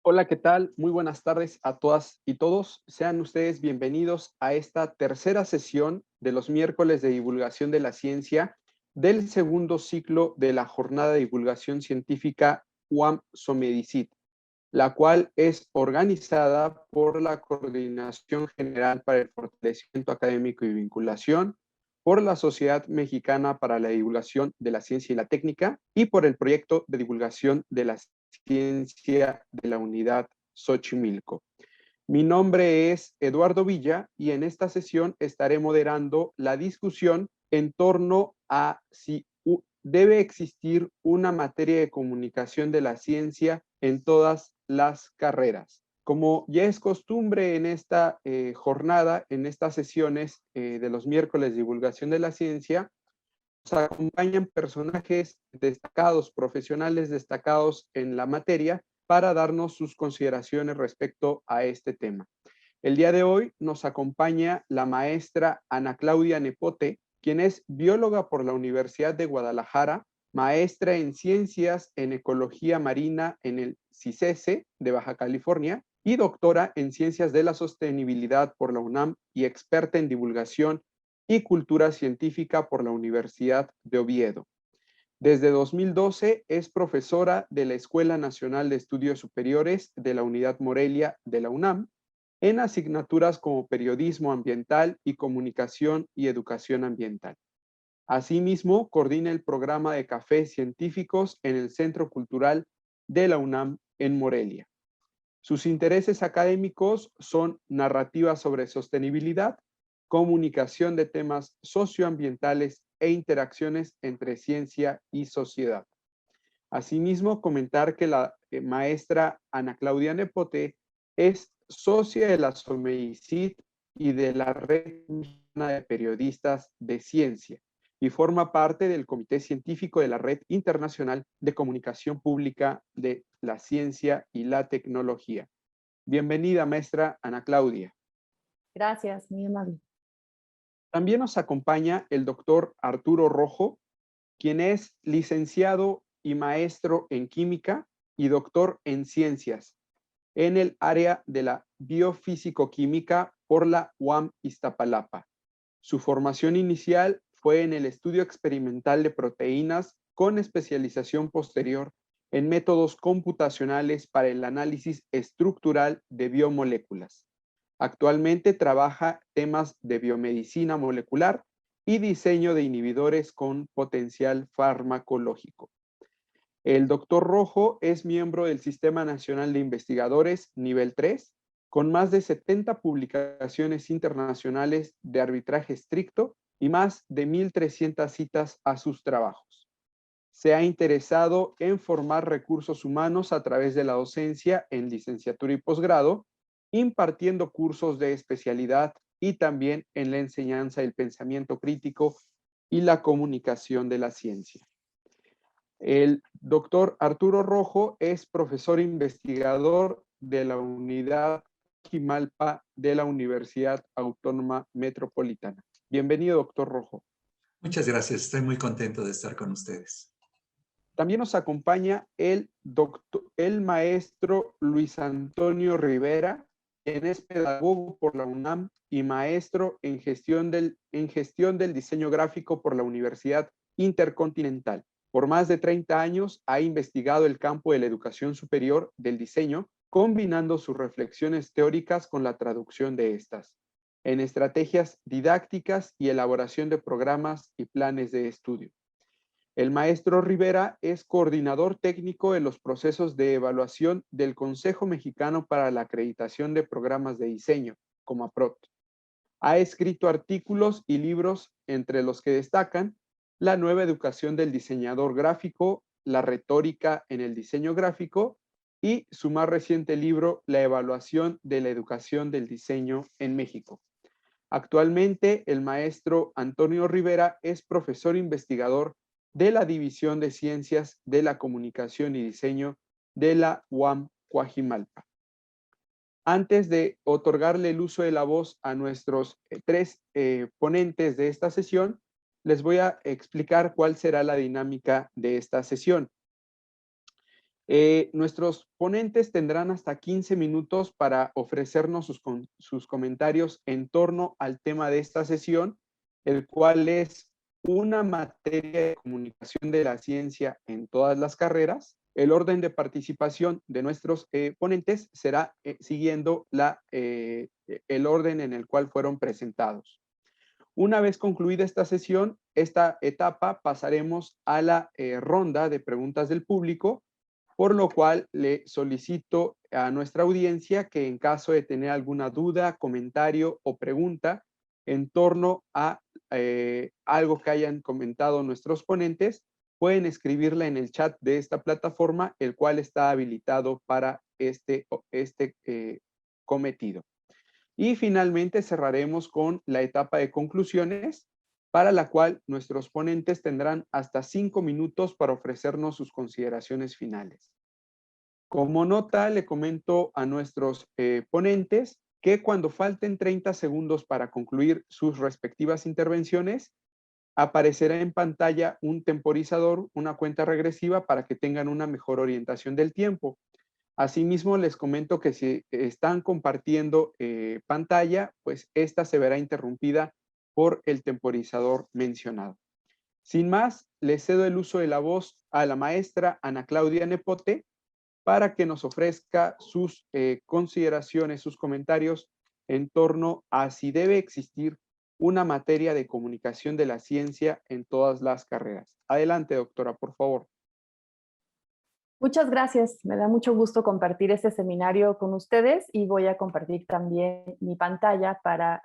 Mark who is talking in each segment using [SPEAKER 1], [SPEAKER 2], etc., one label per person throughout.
[SPEAKER 1] Hola, ¿qué tal? Muy buenas tardes a todas y todos. Sean ustedes bienvenidos a esta tercera sesión de los miércoles de divulgación de la ciencia del segundo ciclo de la Jornada de Divulgación Científica UAM Somedicit, la cual es organizada por la Coordinación General para el Fortalecimiento Académico y Vinculación, por la Sociedad Mexicana para la Divulgación de la Ciencia y la Técnica y por el Proyecto de Divulgación de la Ciencia de la Unidad Xochimilco. Mi nombre es Eduardo Villa y en esta sesión estaré moderando la discusión en torno a si debe existir una materia de comunicación de la ciencia en todas las carreras. Como ya es costumbre en esta jornada, en estas sesiones de los miércoles de divulgación de la ciencia, nos acompañan personajes destacados, profesionales destacados en la materia, para darnos sus consideraciones respecto a este tema. El día de hoy nos acompaña la maestra Ana Claudia Nepote, quien es bióloga por la Universidad de Guadalajara, maestra en ciencias en ecología marina en el CICESE de Baja California y doctora en ciencias de la sostenibilidad por la UNAM y experta en divulgación y cultura científica por la Universidad de Oviedo. Desde 2012 es profesora de la Escuela Nacional de Estudios Superiores de la Unidad Morelia de la UNAM en asignaturas como periodismo ambiental y comunicación y educación ambiental. Asimismo, coordina el programa de cafés científicos en el Centro Cultural de la UNAM en Morelia. Sus intereses académicos son narrativa sobre sostenibilidad, comunicación de temas socioambientales e interacciones entre ciencia y sociedad. Asimismo, comentar que la maestra Ana Claudia Nepote es socia de la SOMEICIT y de la Red Mexicana de Periodistas de Ciencia y forma parte del Comité Científico de la Red Internacional de Comunicación Pública de la Ciencia y la Tecnología. Bienvenida, maestra Ana Claudia.
[SPEAKER 2] Gracias, muy amable.
[SPEAKER 1] También nos acompaña el doctor Arturo Rojo, quien es licenciado y maestro en química y doctor en ciencias en el área de la biofísico-química por la UAM Iztapalapa. Su formación inicial fue en el estudio experimental de proteínas con especialización posterior en métodos computacionales para el análisis estructural de biomoléculas. Actualmente trabaja temas de biomedicina molecular y diseño de inhibidores con potencial farmacológico. El doctor Rojo es miembro del Sistema Nacional de Investigadores Nivel 3, con más de 70 publicaciones internacionales de arbitraje estricto y más de 1,300 citas a sus trabajos. Se ha interesado en formar recursos humanos a través de la docencia en licenciatura y posgrado, impartiendo cursos de especialidad y también en la enseñanza del pensamiento crítico y la comunicación de la ciencia. El doctor Arturo Rojo es profesor investigador de la unidad Jimalpa de la Universidad Autónoma Metropolitana. Bienvenido, doctor Rojo.
[SPEAKER 3] Muchas gracias, estoy muy contento de estar con ustedes.
[SPEAKER 1] También nos acompaña el maestro Luis Antonio Rivera, quien es pedagogo por la UNAM y maestro en gestión del diseño gráfico por la Universidad Intercontinental. Por más de 30 años ha investigado el campo de la educación superior del diseño, combinando sus reflexiones teóricas con la traducción de estas, en estrategias didácticas y elaboración de programas y planes de estudio. El maestro Rivera es coordinador técnico de los procesos de evaluación del Consejo Mexicano para la Acreditación de Programas de Diseño, COMAPROT. Ha escrito artículos y libros, entre los que destacan La nueva educación del diseñador gráfico, La retórica en el diseño gráfico y su más reciente libro, La evaluación de la educación del diseño en México. Actualmente, el maestro Antonio Rivera es profesor investigador de la División de Ciencias de la Comunicación y Diseño de la UAM Coajimalpa. Antes de otorgarle el uso de la voz a nuestros tres ponentes de esta sesión, les voy a explicar cuál será la dinámica de esta sesión. Nuestros ponentes tendrán hasta 15 minutos para ofrecernos sus comentarios en torno al tema de esta sesión, el cual es una materia de comunicación de la ciencia en todas las carreras. El orden de participación de nuestros ponentes será siguiendo el orden en el cual fueron presentados. Una vez concluida esta sesión, esta etapa, pasaremos a la ronda de preguntas del público, por lo cual le solicito a nuestra audiencia que en caso de tener alguna duda, comentario o pregunta en torno a algo que hayan comentado nuestros ponentes, pueden escribirla en el chat de esta plataforma, el cual está habilitado para este cometido. Y finalmente cerraremos con la etapa de conclusiones, para la cual nuestros ponentes tendrán hasta 5 minutos para ofrecernos sus consideraciones finales. Como nota, le comento a nuestros ponentes que cuando falten 30 segundos para concluir sus respectivas intervenciones, aparecerá en pantalla un temporizador, una cuenta regresiva, para que tengan una mejor orientación del tiempo. Asimismo, les comento que si están compartiendo pantalla, pues esta se verá interrumpida por el temporizador mencionado. Sin más, le cedo el uso de la voz a la maestra Ana Claudia Nepote para que nos ofrezca sus consideraciones, sus comentarios en torno a si debe existir una materia de comunicación de la ciencia en todas las carreras. Adelante, doctora, por favor.
[SPEAKER 2] Muchas gracias. Me da mucho gusto compartir este seminario con ustedes y voy a compartir también mi pantalla para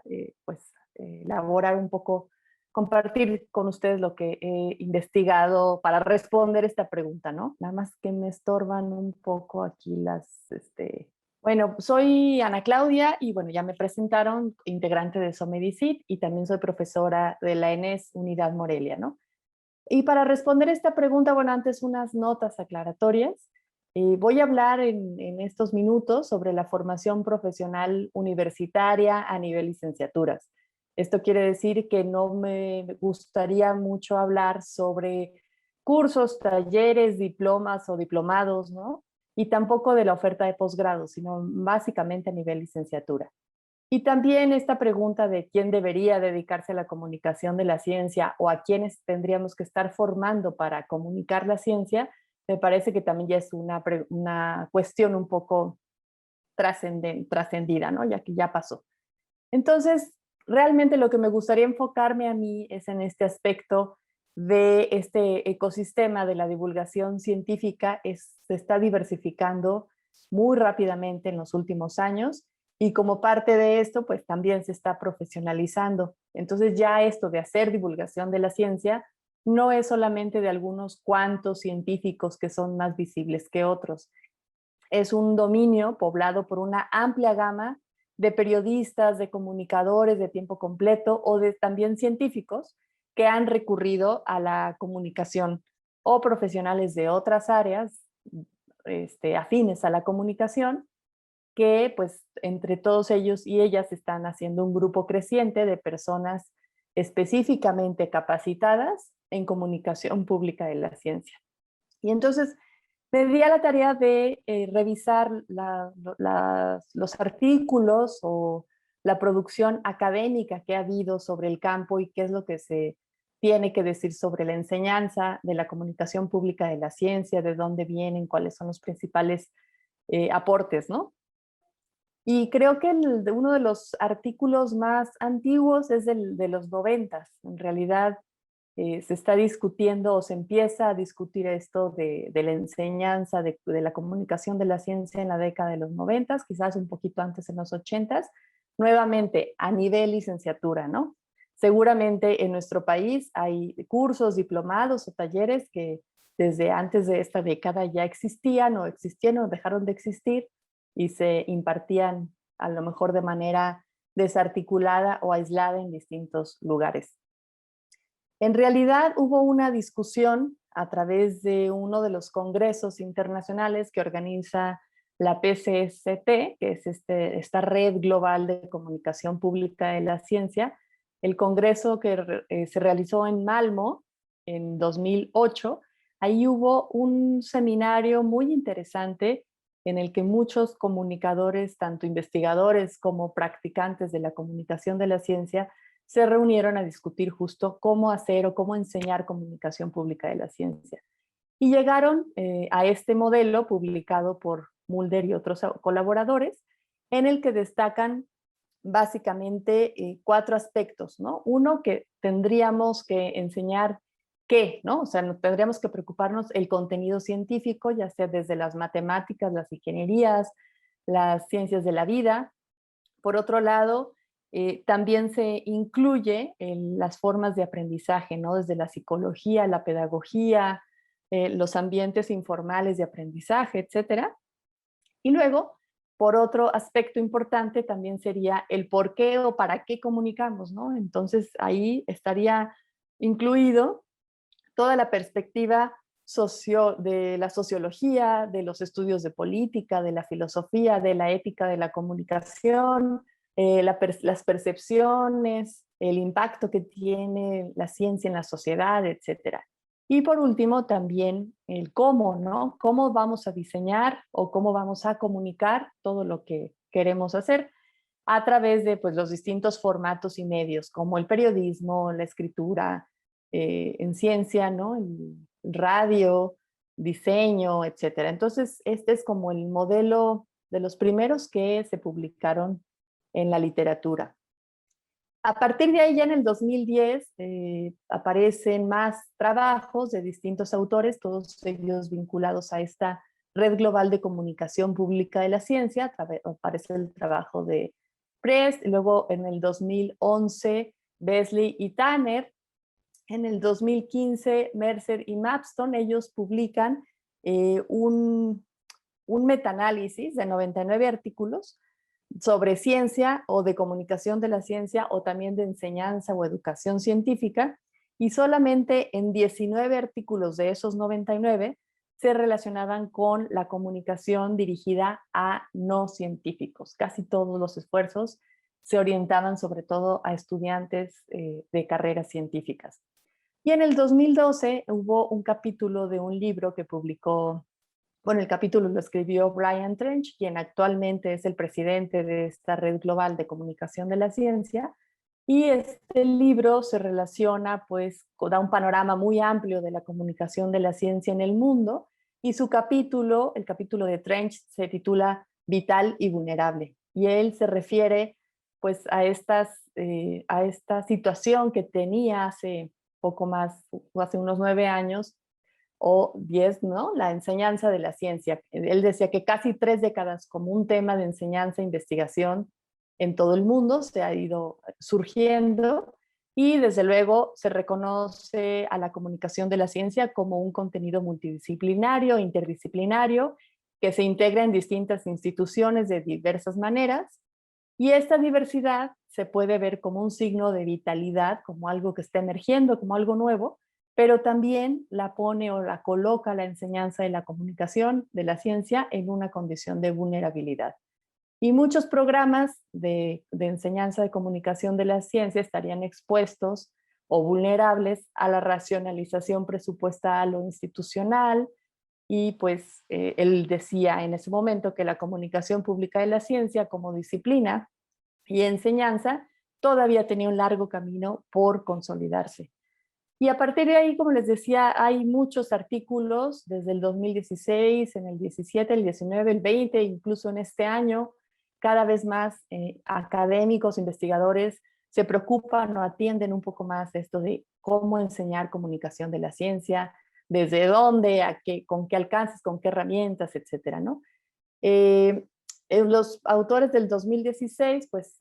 [SPEAKER 2] elaborar un poco, compartir con ustedes lo que he investigado para responder esta pregunta, ¿no? Nada más que me estorban un poco aquí Bueno, soy Ana Claudia y bueno, ya me presentaron, integrante de Somedicit, y también soy profesora de la ENES Unidad Morelia, ¿no? Y para responder esta pregunta, bueno, antes unas notas aclaratorias. Voy a hablar en estos minutos sobre la formación profesional universitaria a nivel licenciaturas. Esto quiere decir que no me gustaría mucho hablar sobre cursos, talleres, diplomas o diplomados, ¿no? Y tampoco de la oferta de posgrado, sino básicamente a nivel licenciatura. Y también esta pregunta de quién debería dedicarse a la comunicación de la ciencia o a quiénes tendríamos que estar formando para comunicar la ciencia, me parece que también ya es una cuestión un poco trascendida, ¿no? Ya que ya pasó. Entonces, realmente lo que me gustaría enfocarme a mí es en este aspecto de este ecosistema de la divulgación científica. Se está diversificando muy rápidamente en los últimos años, y como parte de esto, pues también se está profesionalizando. Entonces ya esto de hacer divulgación de la ciencia no es solamente de algunos cuantos científicos que son más visibles que otros. Es un dominio poblado por una amplia gama de periodistas, de comunicadores de tiempo completo o de también científicos que han recurrido a la comunicación, o profesionales de otras áreas afines a la comunicación, que pues entre todos ellos y ellas están haciendo un grupo creciente de personas específicamente capacitadas en comunicación pública de la ciencia. Y entonces me di a la tarea de revisar los artículos o la producción académica que ha habido sobre el campo y qué es lo que se tiene que decir sobre la enseñanza de la comunicación pública de la ciencia, de dónde vienen, cuáles son los principales aportes, ¿no? Y creo que uno de los artículos más antiguos es de los 90. En realidad se está discutiendo o se empieza a discutir esto de la enseñanza de la comunicación de la ciencia en la década de los 90, quizás un poquito antes en los 80, nuevamente a nivel licenciatura, ¿no? Seguramente en nuestro país hay cursos, diplomados o talleres que desde antes de esta década ya existían o dejaron de existir, y se impartían a lo mejor de manera desarticulada o aislada en distintos lugares. En realidad hubo una discusión a través de uno de los congresos internacionales que organiza la PCST, que es esta red global de comunicación pública de la ciencia, el congreso que se realizó en Malmö en 2008. ahí hubo un seminario muy interesante en el que muchos comunicadores, tanto investigadores como practicantes de la comunicación de la ciencia, se reunieron a discutir justo cómo hacer o cómo enseñar comunicación pública de la ciencia. Y llegaron a este modelo publicado por Mulder y otros colaboradores, en el que destacan básicamente 4 aspectos, ¿no? Uno, que tendríamos que enseñar qué, ¿no? O sea, tendríamos que preocuparnos el contenido científico, ya sea desde las matemáticas, las ingenierías, las ciencias de la vida. Por otro lado, también se incluye las formas de aprendizaje, ¿no? Desde la psicología, la pedagogía, los ambientes informales de aprendizaje, etcétera. Y luego, por otro aspecto importante, también sería el por qué o para qué comunicamos, ¿no? Entonces, ahí estaría incluido toda la perspectiva de la sociología, de los estudios de política, de la filosofía, de la ética de la comunicación, las percepciones, el impacto que tiene la ciencia en la sociedad, etcétera. Y por último, también el cómo, ¿no? Cómo vamos a diseñar o cómo vamos a comunicar todo lo que queremos hacer a través de pues, los distintos formatos y medios, como el periodismo, la escritura, en ciencia, ¿no? El radio, diseño, etcétera. Entonces, este es como el modelo de los primeros que se publicaron en la literatura. A partir de ahí, ya en el 2010, aparecen más trabajos de distintos autores, todos ellos vinculados a esta red global de comunicación pública de la ciencia. Aparece el trabajo de Prest, luego en el 2011, Beasley y Tanner. En el 2015, Mercer y Mapstone, ellos publican un metaanálisis de 99 artículos sobre ciencia o de comunicación de la ciencia o también de enseñanza o educación científica, y solamente en 19 artículos de esos 99 se relacionaban con la comunicación dirigida a no científicos. Casi todos los esfuerzos se orientaban sobre todo a estudiantes de carreras científicas. Y en el 2012 hubo un capítulo de un libro que publicó, bueno, el capítulo lo escribió Brian Trench, quien actualmente es el presidente de esta red global de comunicación de la ciencia, y este libro se relaciona, pues, da un panorama muy amplio de la comunicación de la ciencia en el mundo, y su capítulo, el capítulo de Trench, se titula Vital y Vulnerable, y él se refiere, pues, a esta situación que tenía hace poco más, hace unos 9 años, o 10, ¿no? La enseñanza de la ciencia. Él decía que casi 3 décadas como un tema de enseñanza e investigación en todo el mundo se ha ido surgiendo, y desde luego se reconoce a la comunicación de la ciencia como un contenido multidisciplinario, interdisciplinario, que se integra en distintas instituciones de diversas maneras, y esta diversidad se puede ver como un signo de vitalidad, como algo que está emergiendo, como algo nuevo, pero también la pone o la coloca la enseñanza de la comunicación de la ciencia en una condición de vulnerabilidad. Y muchos programas de enseñanza de comunicación de la ciencia estarían expuestos o vulnerables a la racionalización presupuestal o institucional, y pues él decía en ese momento que la comunicación pública de la ciencia como disciplina y enseñanza todavía tenía un largo camino por consolidarse. Y a partir de ahí, como les decía, hay muchos artículos desde el 2016, en el 17, el 19, el 20, incluso en este año, cada vez más académicos, investigadores se preocupan o atienden un poco más esto de cómo enseñar comunicación de la ciencia, desde dónde, con qué alcances, con qué herramientas, etcétera, ¿no? Los autores del 2016, pues,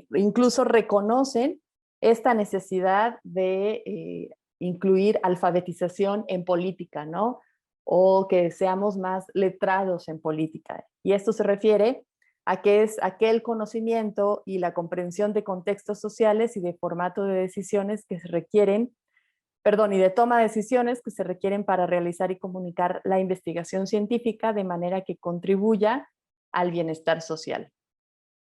[SPEAKER 2] incluso reconocen esta necesidad de incluir alfabetización en política, ¿no? O que seamos más letrados en política. Y esto se refiere a que es aquel conocimiento y la comprensión de contextos sociales y de formato de decisiones que se requieren, y de toma de decisiones que se requieren para realizar y comunicar la investigación científica de manera que contribuya al bienestar social.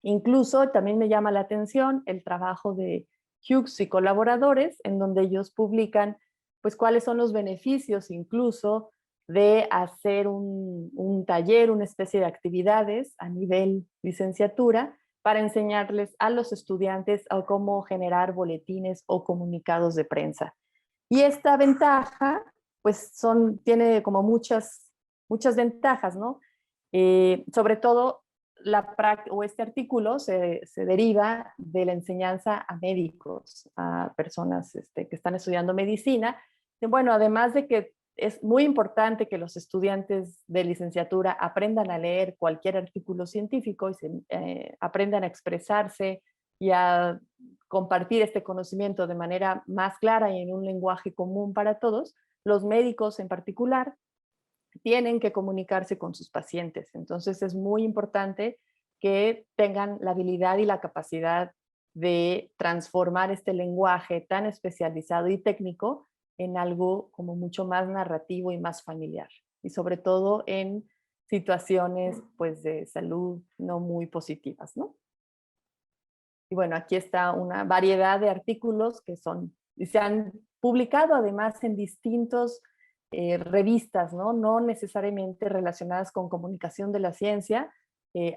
[SPEAKER 2] Incluso también me llama la atención el trabajo de Hughes y colaboradores, en donde ellos publican pues cuáles son los beneficios incluso de hacer un taller, una especie de actividades a nivel licenciatura para enseñarles a los estudiantes a cómo generar boletines o comunicados de prensa. Y esta ventaja, pues tiene como muchas ventajas, ¿no? Sobre todo, este artículo se deriva de la enseñanza a médicos, a personas que están estudiando medicina. Bueno, además de que es muy importante que los estudiantes de licenciatura aprendan a leer cualquier artículo científico y aprendan a expresarse y a compartir este conocimiento de manera más clara y en un lenguaje común para todos, los médicos en particular tienen que comunicarse con sus pacientes. Entonces es muy importante que tengan la habilidad y la capacidad de transformar este lenguaje tan especializado y técnico en algo como mucho más narrativo y más familiar. Y sobre todo en situaciones pues de salud no muy positivas, ¿no? Y bueno, aquí está una variedad de artículos que se han publicado además en distintos revistas, ¿no? No necesariamente relacionadas con comunicación de la ciencia.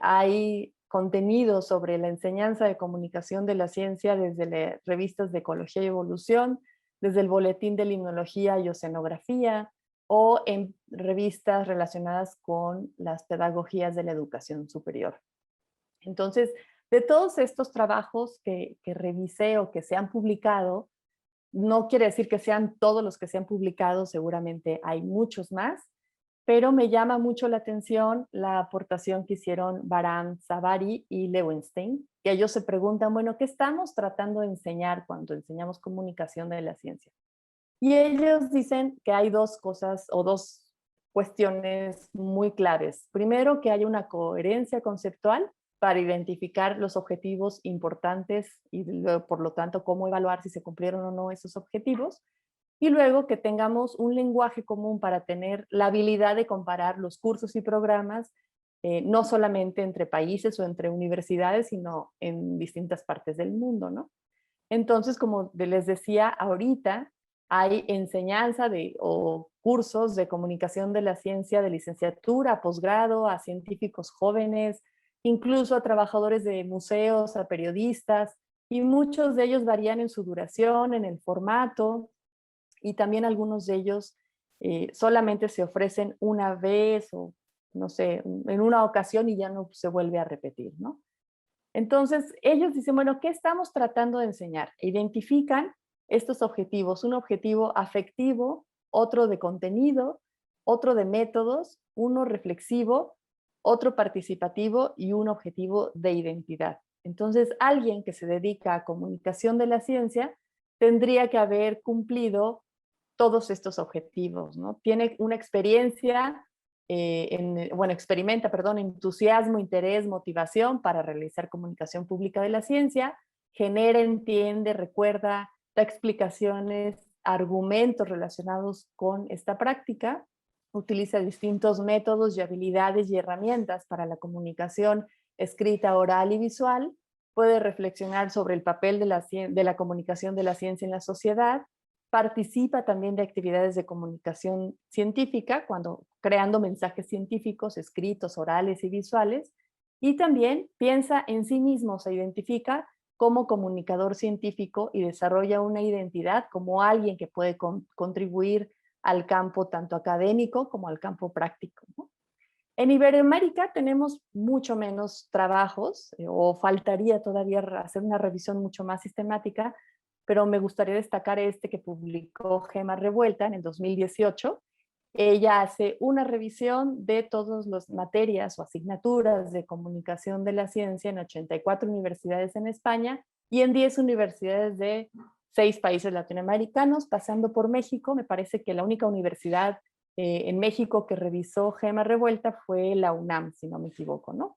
[SPEAKER 2] Hay contenido sobre la enseñanza de comunicación de la ciencia desde revistas de Ecología y Evolución, desde el Boletín de Limnología y Oceanografía, o en revistas relacionadas con las pedagogías de la educación superior. Entonces, de todos estos trabajos que revisé o que se han publicado, no quiere decir que sean todos los que se han publicado, seguramente hay muchos más, pero me llama mucho la atención la aportación que hicieron Baran, Savary y Lewinstein, que ellos se preguntan, bueno, ¿qué estamos tratando de enseñar cuando enseñamos comunicación de la ciencia? Y ellos dicen que hay dos cosas o dos cuestiones muy claves. Primero, que hay una coherencia conceptual para identificar los objetivos importantes y luego, por lo tanto, cómo evaluar si se cumplieron o no esos objetivos. Y luego que tengamos un lenguaje común para tener la habilidad de comparar los cursos y programas, no solamente entre países o entre universidades, sino en distintas partes del mundo, ¿no? Entonces, como les decía ahorita, hay enseñanza o cursos de comunicación de la ciencia de licenciatura, posgrado, a científicos jóvenes, incluso a trabajadores de museos, a periodistas, y muchos de ellos varían en su duración, en el formato, y también algunos de ellos solamente se ofrecen una vez o, no sé, en una ocasión y ya no se vuelve a repetir, ¿no? Entonces, ellos dicen, bueno, ¿qué estamos tratando de enseñar? Identifican estos objetivos, un objetivo afectivo, otro de contenido, otro de métodos, uno reflexivo, otro participativo y un objetivo de identidad. Entonces, alguien que se dedica a comunicación de la ciencia tendría que haber cumplido todos estos objetivos, ¿no? Tiene una experiencia, experimenta, perdón, entusiasmo, interés, motivación para realizar comunicación pública de la ciencia, genera, entiende, recuerda, da explicaciones, argumentos relacionados con esta práctica, utiliza distintos métodos y habilidades y herramientas para la comunicación escrita, oral y visual, puede reflexionar sobre el papel de la comunicación de la ciencia en la sociedad, participa también de actividades de comunicación científica, creando mensajes científicos, escritos, orales y visuales, y también piensa en sí mismo, se identifica como comunicador científico y desarrolla una identidad como alguien que puede contribuir al campo tanto académico como al campo práctico, ¿no? En Iberoamérica tenemos mucho menos trabajos, o faltaría todavía hacer una revisión mucho más sistemática, pero me gustaría destacar este que publicó Gema Revuelta en el 2018. Ella hace una revisión de todas las materias o asignaturas de comunicación de la ciencia en 84 universidades en España y en 10 universidades de 6 países latinoamericanos, pasando por México. Me parece que la única universidad en México que revisó Gema Revuelta fue la UNAM, si no me equivoco, ¿no?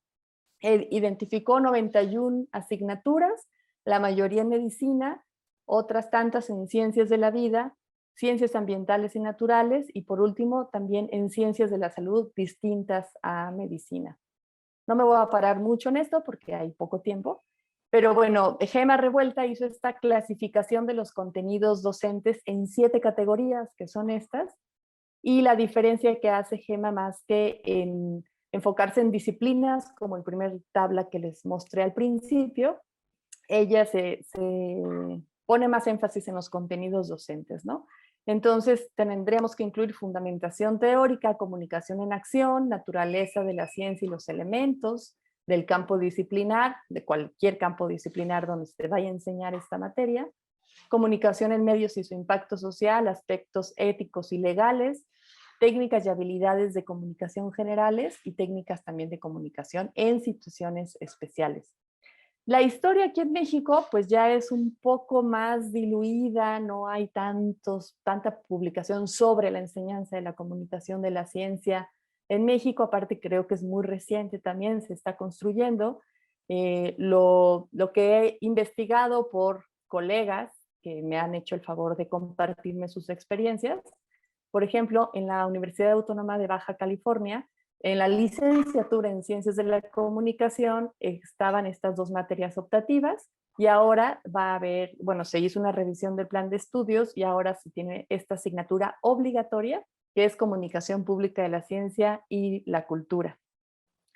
[SPEAKER 2] Identificó 91 asignaturas, la mayoría en medicina, otras tantas en ciencias de la vida, ciencias ambientales y naturales, y por último también en ciencias de la salud distintas a medicina. No me voy a parar mucho en esto porque hay poco tiempo, Pero bueno, Gema Revuelta hizo esta clasificación de los contenidos docentes en 7 categorías, que son estas, y la diferencia que hace Gema, más que en enfocarse en disciplinas, como el primer tabla que les mostré al principio, ella se pone más énfasis en los contenidos docentes, ¿no? Entonces, tendríamos que incluir fundamentación teórica, comunicación en acción, naturaleza de la ciencia y los elementos del campo disciplinar, de cualquier campo disciplinar donde se vaya a enseñar esta materia, comunicación en medios y su impacto social, aspectos éticos y legales, técnicas y habilidades de comunicación generales y técnicas también de comunicación en situaciones especiales. La historia aquí en México pues ya es un poco más diluida, no hay tanta publicación sobre la enseñanza de la comunicación de la ciencia en México, aparte creo que es muy reciente también, se está construyendo. Lo que he investigado por colegas que me han hecho el favor de compartirme sus experiencias, por ejemplo, en la Universidad Autónoma de Baja California, en la licenciatura en Ciencias de la Comunicación estaban estas 2 materias optativas y ahora va a haber, bueno, se hizo una revisión del plan de estudios y ahora se tiene esta asignatura obligatoria, que es Comunicación Pública de la Ciencia y la Cultura.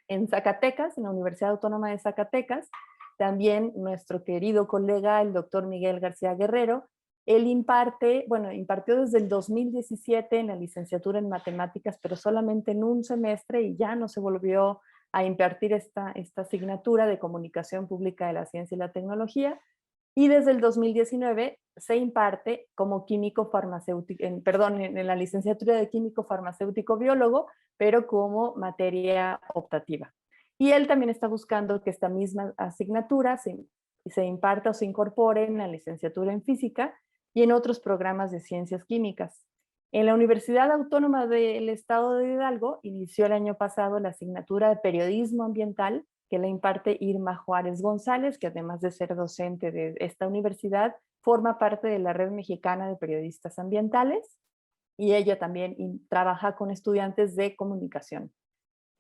[SPEAKER 2] En Zacatecas, en la Universidad Autónoma de Zacatecas, también nuestro querido colega, el doctor Miguel García Guerrero, él impartió desde el 2017 en la licenciatura en matemáticas, pero solamente en un semestre y ya no se volvió a impartir esta asignatura de comunicación pública de la ciencia y la tecnología. Y desde el 2019 se imparte como químico farmacéutico, en la licenciatura de químico farmacéutico biólogo, pero como materia optativa. Y él también está buscando que esta misma asignatura se imparta o se incorpore en la licenciatura en física y en otros programas de ciencias químicas. En la Universidad Autónoma del Estado de Hidalgo inició el año pasado la asignatura de periodismo ambiental que la imparte Irma Juárez González, que además de ser docente de esta universidad, forma parte de la Red Mexicana de Periodistas Ambientales y ella también trabaja con estudiantes de comunicación.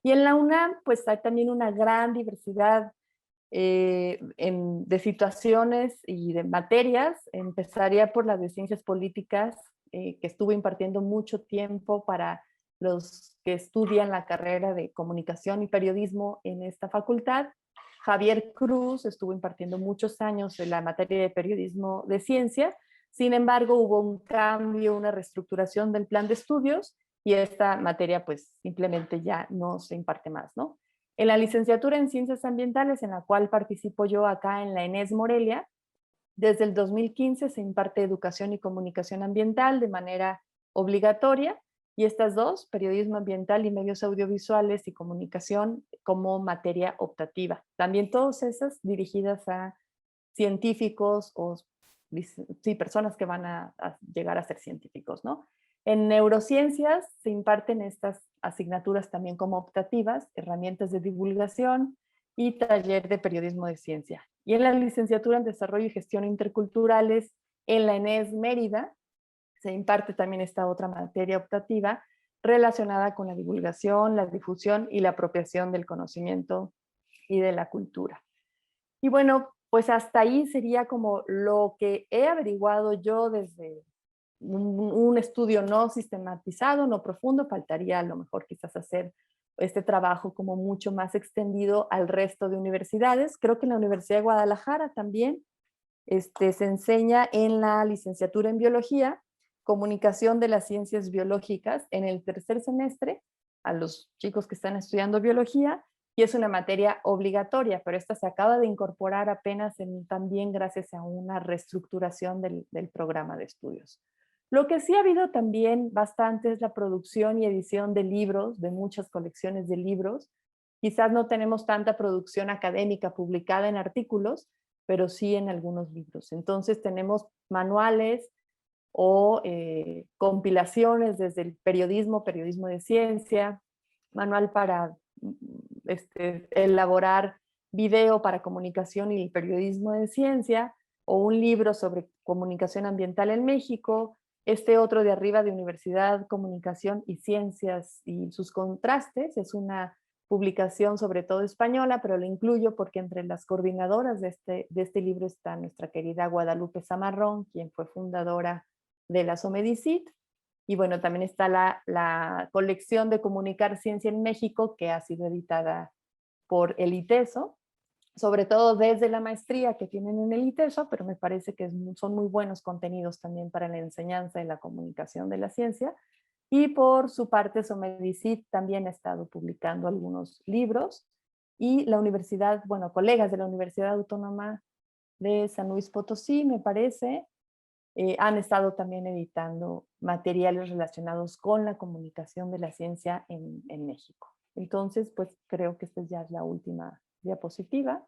[SPEAKER 2] Y en la UNAM, pues hay también una gran diversidad de situaciones y de materias. Empezaría por la de ciencias políticas, que estuve impartiendo mucho tiempo para los que estudian la carrera de comunicación y periodismo en esta facultad. Javier Cruz estuvo impartiendo muchos años en la materia de periodismo de ciencia. Sin embargo, hubo un cambio, una reestructuración del plan de estudios y esta materia pues simplemente ya no se imparte más, ¿no? En la licenciatura en Ciencias Ambientales, en la cual participo yo acá en la ENES Morelia, desde el 2015 se imparte Educación y Comunicación Ambiental de manera obligatoria, y estas 2, Periodismo Ambiental y Medios Audiovisuales y Comunicación, como materia optativa. También todas esas dirigidas a científicos o sí, personas que van a llegar a ser científicos, ¿no? En neurociencias se imparten estas asignaturas también como optativas, herramientas de divulgación y taller de periodismo de ciencia. Y en la licenciatura en Desarrollo y Gestión Interculturales en la ENES Mérida se imparte también esta otra materia optativa relacionada con la divulgación, la difusión y la apropiación del conocimiento y de la cultura. Y bueno, pues hasta ahí sería como lo que he averiguado yo desde un estudio no sistematizado, no profundo. Faltaría a lo mejor quizás hacer este trabajo como mucho más extendido al resto de universidades. Creo que en la Universidad de Guadalajara también se enseña en la licenciatura en biología, comunicación de las ciencias biológicas en el tercer semestre a los chicos que están estudiando biología, y es una materia obligatoria, pero esta se acaba de incorporar apenas también gracias a una reestructuración del programa de estudios. Lo que sí ha habido también bastante es la producción y edición de libros, de muchas colecciones de libros. Quizás no tenemos tanta producción académica publicada en artículos, pero sí en algunos libros. Entonces tenemos manuales o compilaciones desde el periodismo de ciencia, manual para elaborar video para comunicación y el periodismo de ciencia, o un libro sobre comunicación ambiental en México, otro de arriba de Universidad, Comunicación y Ciencias y sus contrastes, es una publicación sobre todo española, pero lo incluyo porque entre las coordinadoras de este libro está nuestra querida Guadalupe Zamarrón, quien fue fundadora de la Somedicit. Y bueno, también está la colección de Comunicar Ciencia en México, que ha sido editada por el ITESO, sobre todo desde la maestría que tienen en el ITESO, pero me parece que son muy buenos contenidos también para la enseñanza y la comunicación de la ciencia. Y por su parte, Somedicit también ha estado publicando algunos libros, y la universidad, bueno, colegas de la Universidad Autónoma de San Luis Potosí, me parece, han estado también editando materiales relacionados con la comunicación de la ciencia en México. Entonces, pues creo que esta ya es la última diapositiva.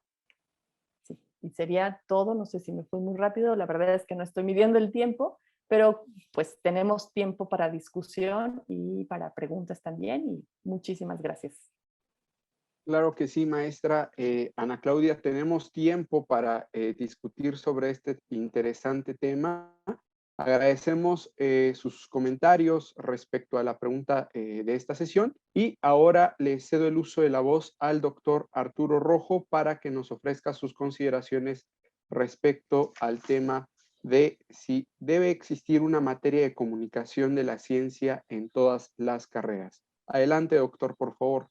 [SPEAKER 2] Sí, y sería todo. No sé si me fui muy rápido, la verdad es que no estoy midiendo el tiempo, pero pues tenemos tiempo para discusión y para preguntas también, y muchísimas gracias.
[SPEAKER 1] Claro que sí, maestra. Ana Claudia, tenemos tiempo para discutir sobre este interesante tema. Agradecemos sus comentarios respecto a la pregunta de esta sesión, y ahora le cedo el uso de la voz al doctor Arturo Rojo para que nos ofrezca sus consideraciones respecto al tema de si debe existir una materia de comunicación de la ciencia en todas las carreras. Adelante, doctor, por favor.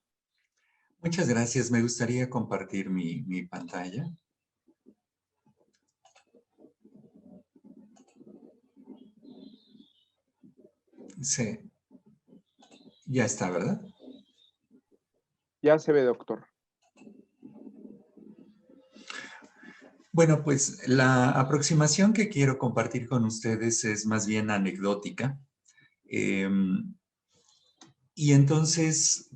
[SPEAKER 3] Muchas gracias. Me gustaría compartir mi pantalla. Sí, ya está, ¿verdad?
[SPEAKER 1] Ya se ve, doctor.
[SPEAKER 3] Bueno, pues la aproximación que quiero compartir con ustedes es más bien anecdótica. Y entonces,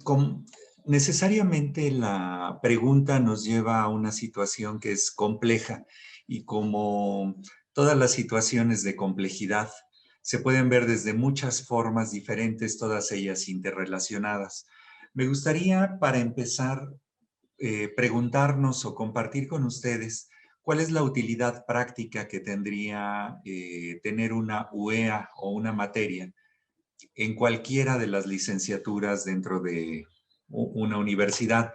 [SPEAKER 3] necesariamente la pregunta nos lleva a una situación que es compleja, y como todas las situaciones de complejidad, se pueden ver desde muchas formas diferentes, todas ellas interrelacionadas. Me gustaría, para empezar, preguntarnos o compartir con ustedes cuál es la utilidad práctica que tendría tener una UEA o una materia en cualquiera de las licenciaturas dentro de una universidad.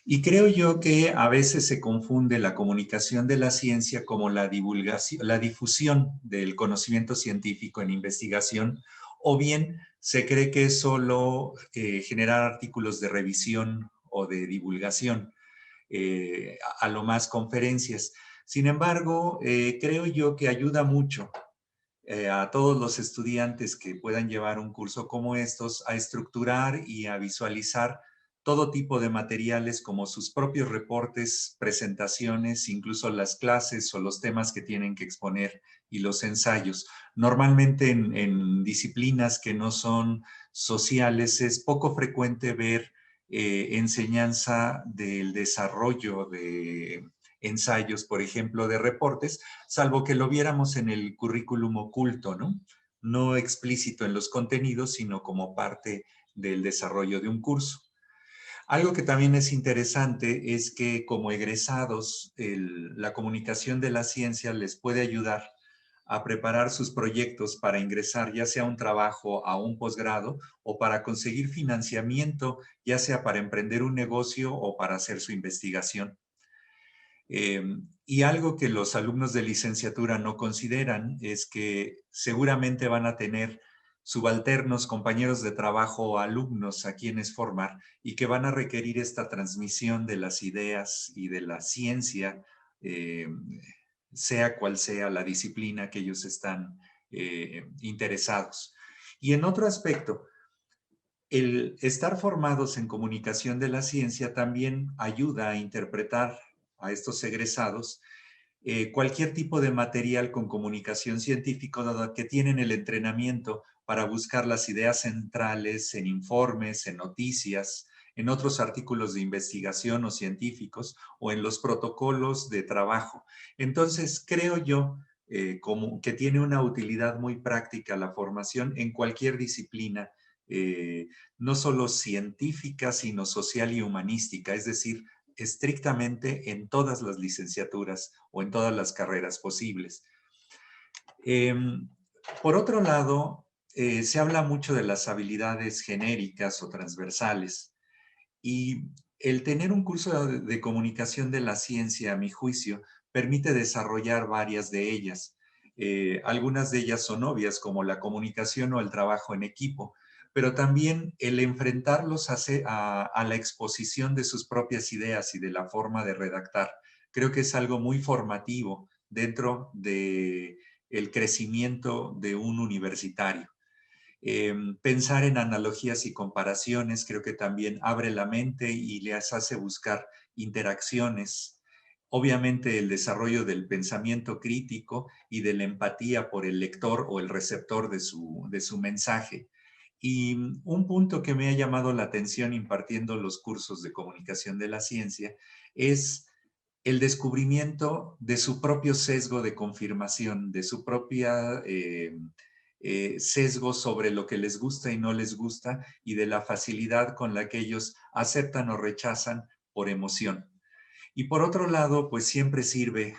[SPEAKER 3] Y creo yo que a veces se confunde la comunicación de la ciencia como la divulgación, la difusión del conocimiento científico en investigación, o bien se cree que es solo generar artículos de revisión o de divulgación, a lo más conferencias. Sin embargo, creo yo que ayuda mucho a todos los estudiantes que puedan llevar un curso como estos a estructurar y a visualizar todo tipo de materiales como sus propios reportes, presentaciones, incluso las clases o los temas que tienen que exponer y los ensayos. Normalmente en disciplinas que no son sociales es poco frecuente ver enseñanza del desarrollo de ensayos, por ejemplo, de reportes, salvo que lo viéramos en el currículum oculto, ¿no? No explícito en los contenidos, sino como parte del desarrollo de un curso. Algo que también es interesante es que como egresados, la comunicación de la ciencia les puede ayudar a preparar sus proyectos para ingresar ya sea a un trabajo, a un posgrado, o para conseguir financiamiento, ya sea para emprender un negocio o para hacer su investigación. Y algo que los alumnos de licenciatura no consideran es que seguramente van a tener subalternos, compañeros de trabajo o alumnos a quienes formar, y que van a requerir esta transmisión de las ideas y de la ciencia, sea cual sea la disciplina que ellos están interesados. Y en otro aspecto, el estar formados en comunicación de la ciencia también ayuda a interpretar a estos egresados cualquier tipo de material con comunicación científica, dado que tienen el entrenamiento para buscar las ideas centrales en informes, en noticias, en otros artículos de investigación o científicos, o en los protocolos de trabajo. Entonces, creo yo como que tiene una utilidad muy práctica la formación en cualquier disciplina, no solo científica, sino social y humanística, es decir, estrictamente en todas las licenciaturas o en todas las carreras posibles. Por otro lado, se habla mucho de las habilidades genéricas o transversales. Y el tener un curso de comunicación de la ciencia, a mi juicio, permite desarrollar varias de ellas. Algunas de ellas son obvias, como la comunicación o el trabajo en equipo, pero también el enfrentarlos a la exposición de sus propias ideas y de la forma de redactar. Creo que es algo muy formativo dentro de el crecimiento de un universitario. Pensar en analogías y comparaciones creo que también abre la mente y les hace buscar interacciones. Obviamente el desarrollo del pensamiento crítico y de la empatía por el lector o el receptor de su mensaje. Y un punto que me ha llamado la atención impartiendo los cursos de comunicación de la ciencia es el descubrimiento de su propio sesgo de confirmación, de su propia sesgo sobre lo que les gusta y no les gusta y de la facilidad con la que ellos aceptan o rechazan por emoción. Y por otro lado, pues siempre sirve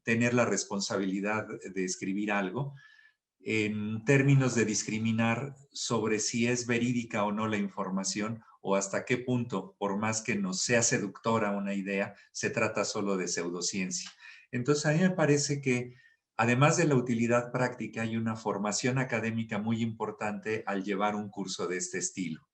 [SPEAKER 3] tener la responsabilidad de escribir algo en términos de discriminar sobre si es verídica o no la información o hasta qué punto, por más que nos sea seductora una idea, se trata solo de pseudociencia. Entonces, a mí me parece que además de la utilidad práctica, hay una formación académica muy importante al llevar un curso de este estilo.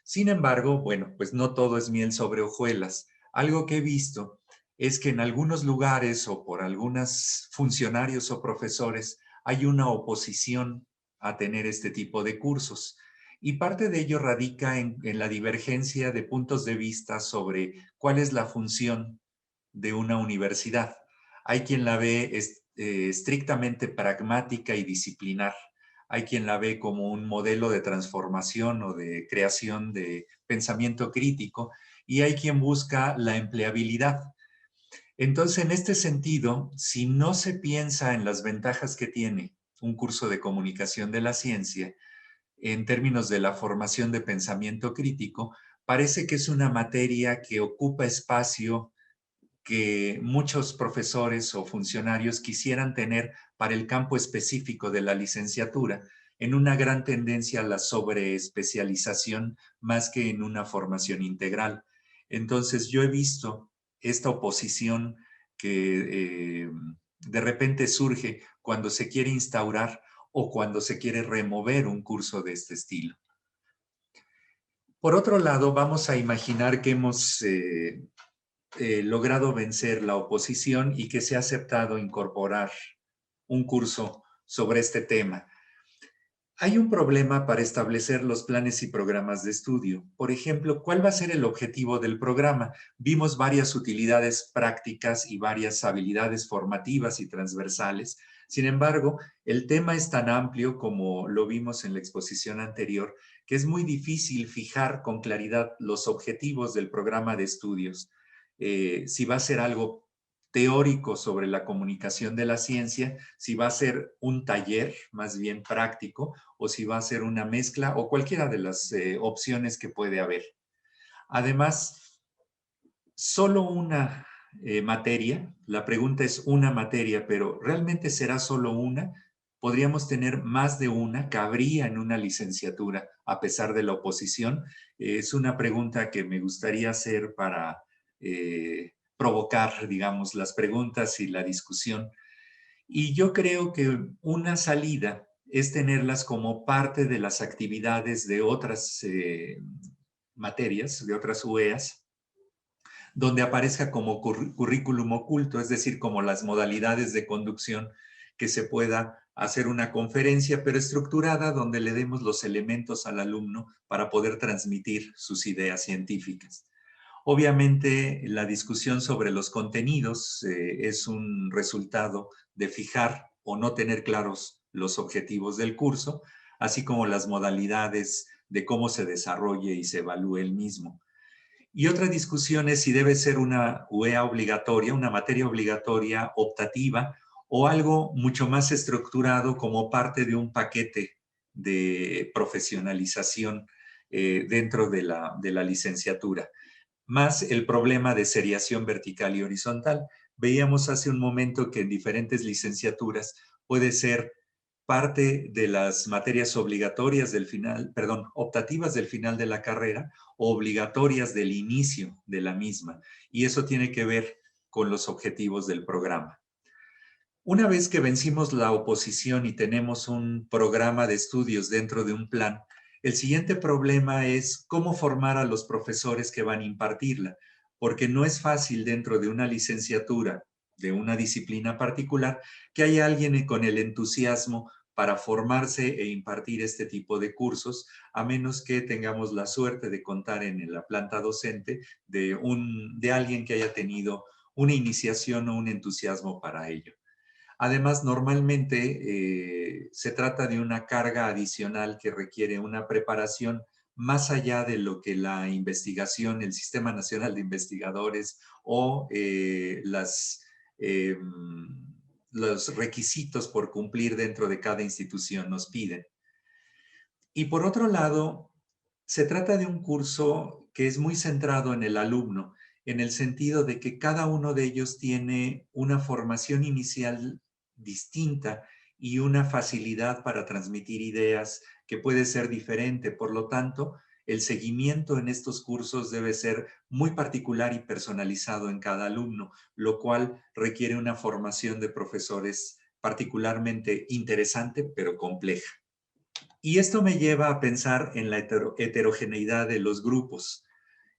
[SPEAKER 3] Sin embargo, bueno, pues no todo es miel sobre hojuelas. Algo que he visto es que en algunos lugares o por algunos funcionarios o profesores hay una oposición a tener este tipo de cursos. Y parte de ello radica en la divergencia de puntos de vista sobre cuál es la función de una universidad. Hay quien la ve estrictamente pragmática y disciplinar. Hay quien la ve como un modelo de transformación o de creación de pensamiento crítico y hay quien busca la empleabilidad. Entonces, en este sentido, si no se piensa en las ventajas que tiene un curso de comunicación de la ciencia en términos de la formación de pensamiento crítico, parece que es una materia que ocupa espacio que muchos profesores o funcionarios quisieran tener para el campo específico de la licenciatura, en una gran tendencia a la sobreespecialización más que en una formación integral. Entonces, yo he visto esta oposición que de repente surge cuando se quiere instaurar o cuando se quiere remover un curso de este estilo. Por otro lado, vamos a imaginar que hemos logrado vencer la oposición y que se ha aceptado incorporar un curso sobre este tema. Hay un problema para establecer los planes y programas de estudio. Por ejemplo, ¿cuál va a ser el objetivo del programa? Vimos varias utilidades prácticas y varias habilidades formativas y transversales. Sin embargo, el tema es tan amplio como lo vimos en la exposición anterior, que es muy difícil fijar con claridad los objetivos del programa de estudios. Si va a ser algo teórico sobre la comunicación de la ciencia, si va a ser un taller más bien práctico o si va a ser una mezcla o cualquiera de las opciones que puede haber. Además, solo una materia, la pregunta es una materia, pero ¿realmente será solo una? Podríamos tener más de una, cabría en una licenciatura a pesar de la oposición. Es una pregunta que me gustaría hacer para provocar, digamos, las preguntas y la discusión. Y yo creo que una salida es tenerlas como parte de las actividades de otras materias, de otras UEAs, donde aparezca como currículum oculto, es decir, como las modalidades de conducción, que se pueda hacer una conferencia, pero estructurada, donde le demos los elementos al alumno para poder transmitir sus ideas científicas. Obviamente, la discusión sobre los contenidos es un resultado de fijar o no tener claros los objetivos del curso, así como las modalidades de cómo se desarrolle y se evalúe el mismo. Y otra discusión es si debe ser una UEA obligatoria, una materia obligatoria optativa o algo mucho más estructurado como parte de un paquete de profesionalización dentro de la licenciatura, más el problema de seriación vertical y horizontal. Veíamos hace un momento que en diferentes licenciaturas puede ser parte de las materias obligatorias del final, perdón, optativas del final de la carrera o obligatorias del inicio de la misma. Y eso tiene que ver con los objetivos del programa. Una vez que vencimos la oposición y tenemos un programa de estudios dentro de un plan, el siguiente problema es cómo formar a los profesores que van a impartirla, porque no es fácil dentro de una licenciatura de una disciplina particular que haya alguien con el entusiasmo para formarse e impartir este tipo de cursos, a menos que tengamos la suerte de contar en la planta docente de alguien que haya tenido una iniciación o un entusiasmo para ello. Además, normalmente se trata de una carga adicional que requiere una preparación más allá de lo que la investigación, el Sistema Nacional de Investigadores o los requisitos por cumplir dentro de cada institución nos piden. Y por otro lado, se trata de un curso que es muy centrado en el alumno, en el sentido de que cada uno de ellos tiene una formación inicial distinta y una facilidad para transmitir ideas que puede ser diferente. Por lo tanto, el seguimiento en estos cursos debe ser muy particular y personalizado en cada alumno, lo cual requiere una formación de profesores particularmente interesante, pero compleja. Y esto me lleva a pensar en la heterogeneidad de los grupos.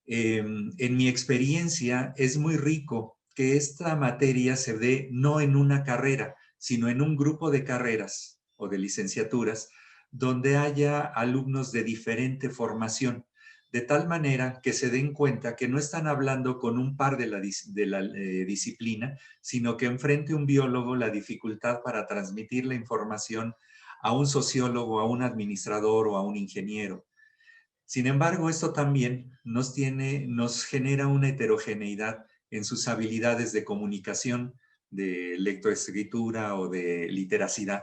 [SPEAKER 3] En mi experiencia es muy rico que esta materia se dé no en una carrera, sino en un grupo de carreras o de licenciaturas donde haya alumnos de diferente formación, de tal manera que se den cuenta que no están hablando con un par de la disciplina, sino que enfrente un biólogo la dificultad para transmitir la información a un sociólogo, a un administrador o a un ingeniero. Sin embargo, esto también nos genera una heterogeneidad en sus habilidades de comunicación, de lectoescritura o de literacidad.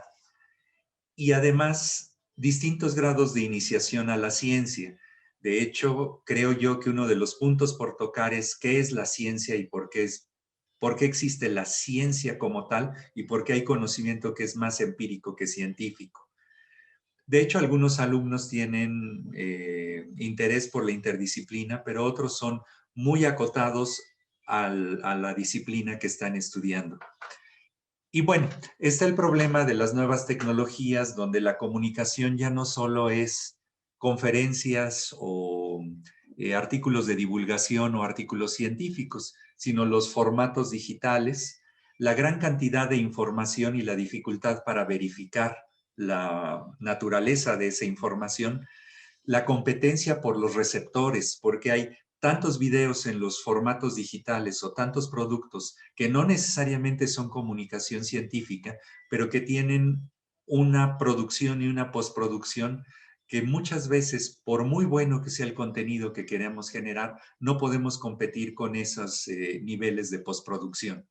[SPEAKER 3] Y además, distintos grados de iniciación a la ciencia. De hecho, creo yo que uno de los puntos por tocar es qué es la ciencia y por qué existe la ciencia como tal y por qué hay conocimiento que es más empírico que científico. De hecho, algunos alumnos tienen interés por la interdisciplina, pero otros son muy acotados a la disciplina que están estudiando. Y bueno, está el problema de las nuevas tecnologías, donde la comunicación ya no solo es conferencias o artículos de divulgación o artículos científicos, sino los formatos digitales, la gran cantidad de información y la dificultad para verificar la naturaleza de esa información, la competencia por los receptores, porque hay tantos videos en los formatos digitales o tantos productos que no necesariamente son comunicación científica, pero que tienen una producción y una postproducción que muchas veces, por muy bueno que sea el contenido que queremos generar, no podemos competir con esos niveles de postproducción.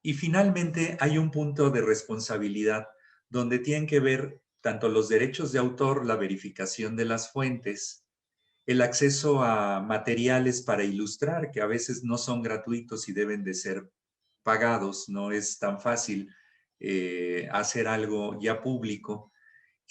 [SPEAKER 3] Y finalmente hay un punto de responsabilidad donde tienen que ver tanto los derechos de autor, la verificación de las fuentes, el acceso a materiales para ilustrar, que a veces no son gratuitos y deben de ser pagados, no es tan fácil hacer algo ya público,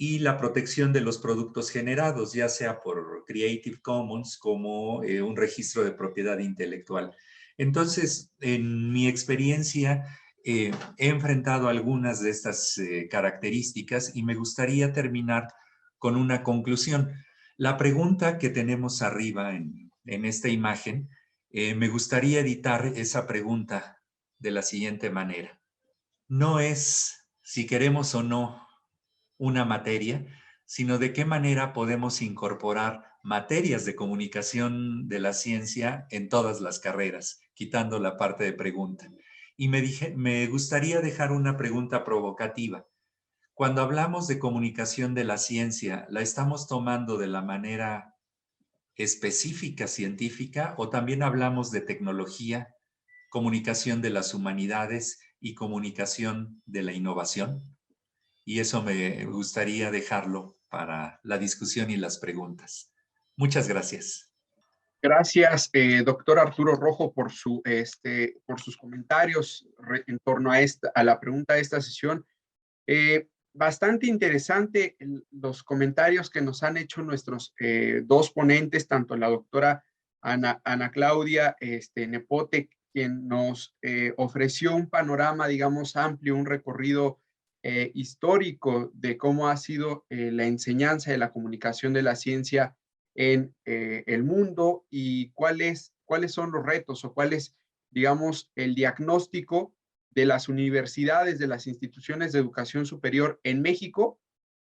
[SPEAKER 3] y la protección de los productos generados, ya sea por Creative Commons como un registro de propiedad intelectual. Entonces, en mi experiencia, he enfrentado algunas de estas características y me gustaría terminar con una conclusión. La pregunta que tenemos arriba en esta imagen, me gustaría editar esa pregunta de la siguiente manera. No es si queremos o no una materia, sino de qué manera podemos incorporar materias de comunicación de la ciencia en todas las carreras, quitando la parte de pregunta. Y me gustaría dejar una pregunta provocativa. Cuando hablamos de comunicación de la ciencia, ¿la estamos tomando de la manera específica científica o también hablamos de tecnología, comunicación de las humanidades y comunicación de la innovación? Y eso me gustaría dejarlo para la discusión y las preguntas. Muchas gracias.
[SPEAKER 1] Gracias, doctor Arturo Rojo, por sus comentarios en torno a la pregunta de esta sesión. bastante interesante los comentarios que nos han hecho nuestros dos ponentes, tanto la doctora Ana Claudia Nepote, quien nos ofreció un panorama, digamos, amplio, un recorrido histórico de cómo ha sido la enseñanza de la comunicación de la ciencia en el mundo y cuáles son los retos o cuál es, digamos, el diagnóstico de las universidades, de las instituciones de educación superior en México,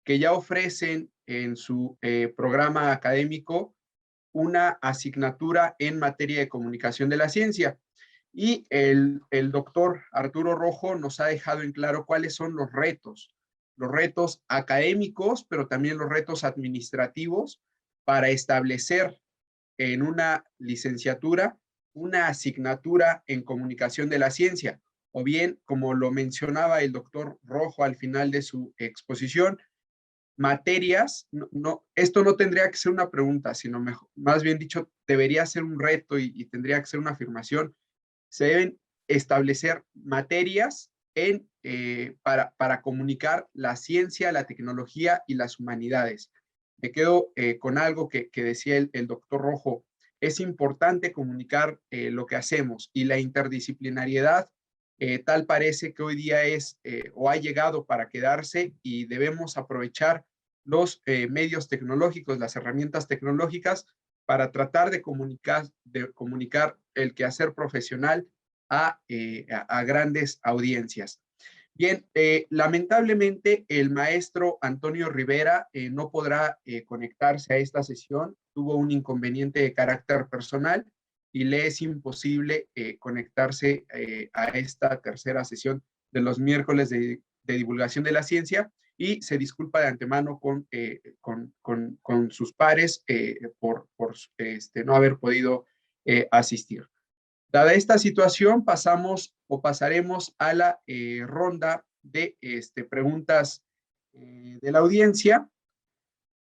[SPEAKER 1] que ya ofrecen en su programa académico una asignatura en materia de comunicación de la ciencia. Y el doctor Arturo Rojo nos ha dejado en claro cuáles son los retos académicos, pero también los retos administrativos para establecer en una licenciatura una asignatura en comunicación de la ciencia, o bien, como lo mencionaba el doctor Rojo al final de su exposición, materias, esto no tendría que ser una pregunta, sino mejor, más bien dicho, debería ser un reto y tendría que ser una afirmación. Se deben establecer materias para comunicar la ciencia, la tecnología y las humanidades. Me quedo con algo que decía el doctor Rojo. Es importante comunicar lo que hacemos y la interdisciplinariedad tal parece que hoy día es o ha llegado para quedarse y debemos aprovechar los medios tecnológicos, las herramientas tecnológicas para tratar de comunicar el quehacer profesional a grandes audiencias. Bien, lamentablemente el maestro Antonio Rivera no podrá conectarse a esta sesión, tuvo un inconveniente de carácter personal y le es imposible conectarse a esta tercera sesión de los miércoles de divulgación de la ciencia y se disculpa de antemano con sus pares por no haber podido asistir. Dada esta situación, pasaremos a la ronda de preguntas de la audiencia,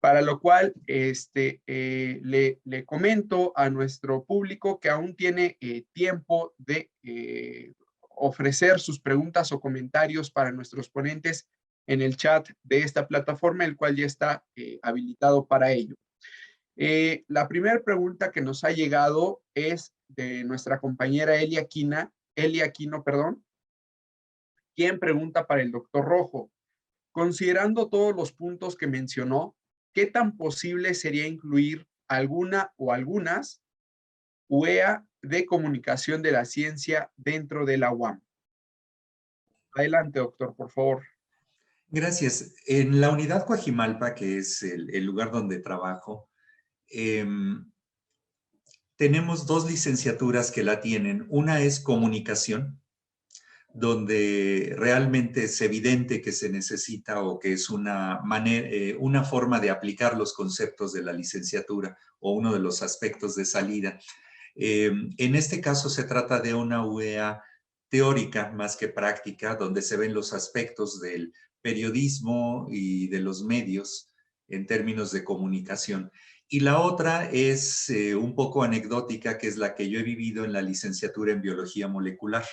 [SPEAKER 1] para lo cual le comento a nuestro público que aún tiene tiempo de ofrecer sus preguntas o comentarios para nuestros ponentes en el chat de esta plataforma, el cual ya está habilitado para ello. La primera pregunta que nos ha llegado es de nuestra compañera Elia Aquino, quien pregunta para el doctor Rojo. Considerando todos los puntos que mencionó, ¿qué tan posible sería incluir alguna o algunas UEA de comunicación de la ciencia dentro de la UAM? Adelante, doctor, por favor.
[SPEAKER 3] Gracias. En la unidad Coajimalpa, que es el lugar donde trabajo, tenemos dos licenciaturas que la tienen. Una es comunicación, donde realmente es evidente que se necesita o que es una forma de aplicar los conceptos de la licenciatura o uno de los aspectos de salida. En este caso se trata de una UEA teórica más que práctica, donde se ven los aspectos del periodismo y de los medios en términos de comunicación. Y la otra es un poco anecdótica, que es la que yo he vivido en la licenciatura en biología molecular,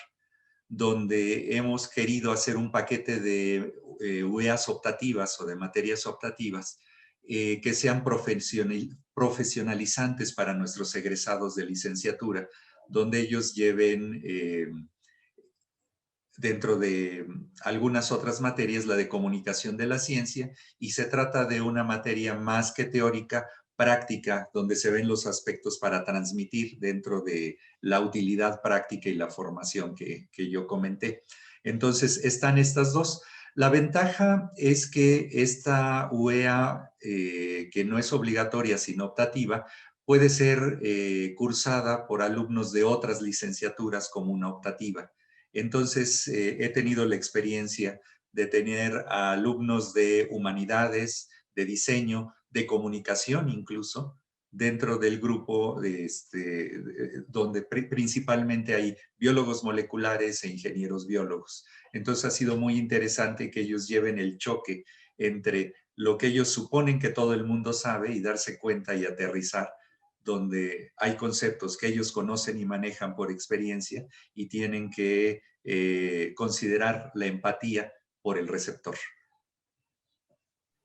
[SPEAKER 3] donde hemos querido hacer un paquete de UEAs optativas o de materias optativas que sean profesionalizantes para nuestros egresados de licenciatura, donde ellos lleven dentro de algunas otras materias la de comunicación de la ciencia, y se trata de una materia más que teórica, práctica, donde se ven los aspectos para transmitir dentro de la utilidad práctica y la formación que yo comenté. Entonces, están estas dos. La ventaja es que esta UEA, que no es obligatoria sino optativa, puede ser cursada por alumnos de otras licenciaturas como una optativa. Entonces, he tenido la experiencia de tener a alumnos de humanidades, de diseño, de comunicación incluso, dentro del grupo donde principalmente hay biólogos moleculares e ingenieros biólogos. Entonces, ha sido muy interesante que ellos lleven el choque entre lo que ellos suponen que todo el mundo sabe y darse cuenta y aterrizar, donde hay conceptos que ellos conocen y manejan por experiencia y tienen que considerar la empatía por el receptor.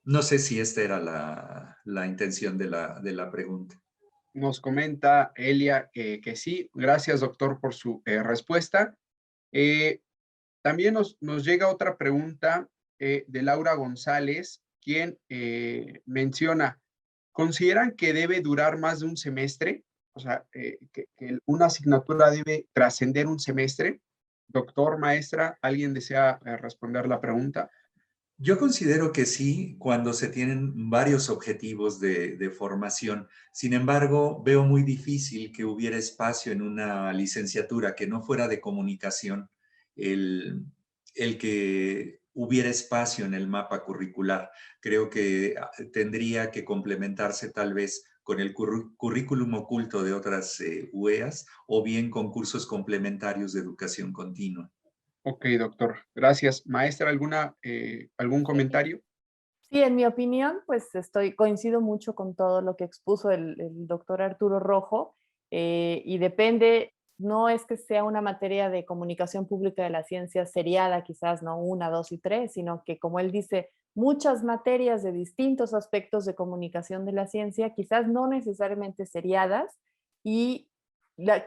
[SPEAKER 3] No sé si esta era la intención de la pregunta.
[SPEAKER 1] Nos comenta Elia que sí. Gracias, doctor, por su respuesta. Eh, También nos llega otra pregunta de Laura González, quien menciona, ¿consideran que debe durar más de un semestre? O sea, que una asignatura debe trascender un semestre. Doctor, maestra, ¿alguien desea responder la pregunta?
[SPEAKER 3] Yo considero que sí, cuando se tienen varios objetivos de formación. Sin embargo, veo muy difícil que hubiera espacio en una licenciatura que no fuera de comunicación, el, el que hubiera espacio en el mapa curricular. Creo que tendría que complementarse tal vez con el currículum oculto de otras UEAs o bien con cursos complementarios de educación continua.
[SPEAKER 1] Ok, doctor, gracias. Maestra, ¿algún comentario?
[SPEAKER 2] Sí, en mi opinión, pues coincido mucho con todo lo que expuso el doctor Arturo Rojo, y depende, no es que sea una materia de comunicación pública de la ciencia seriada, quizás no una, dos y tres, sino que como él dice, muchas materias de distintos aspectos de comunicación de la ciencia, quizás no necesariamente seriadas, y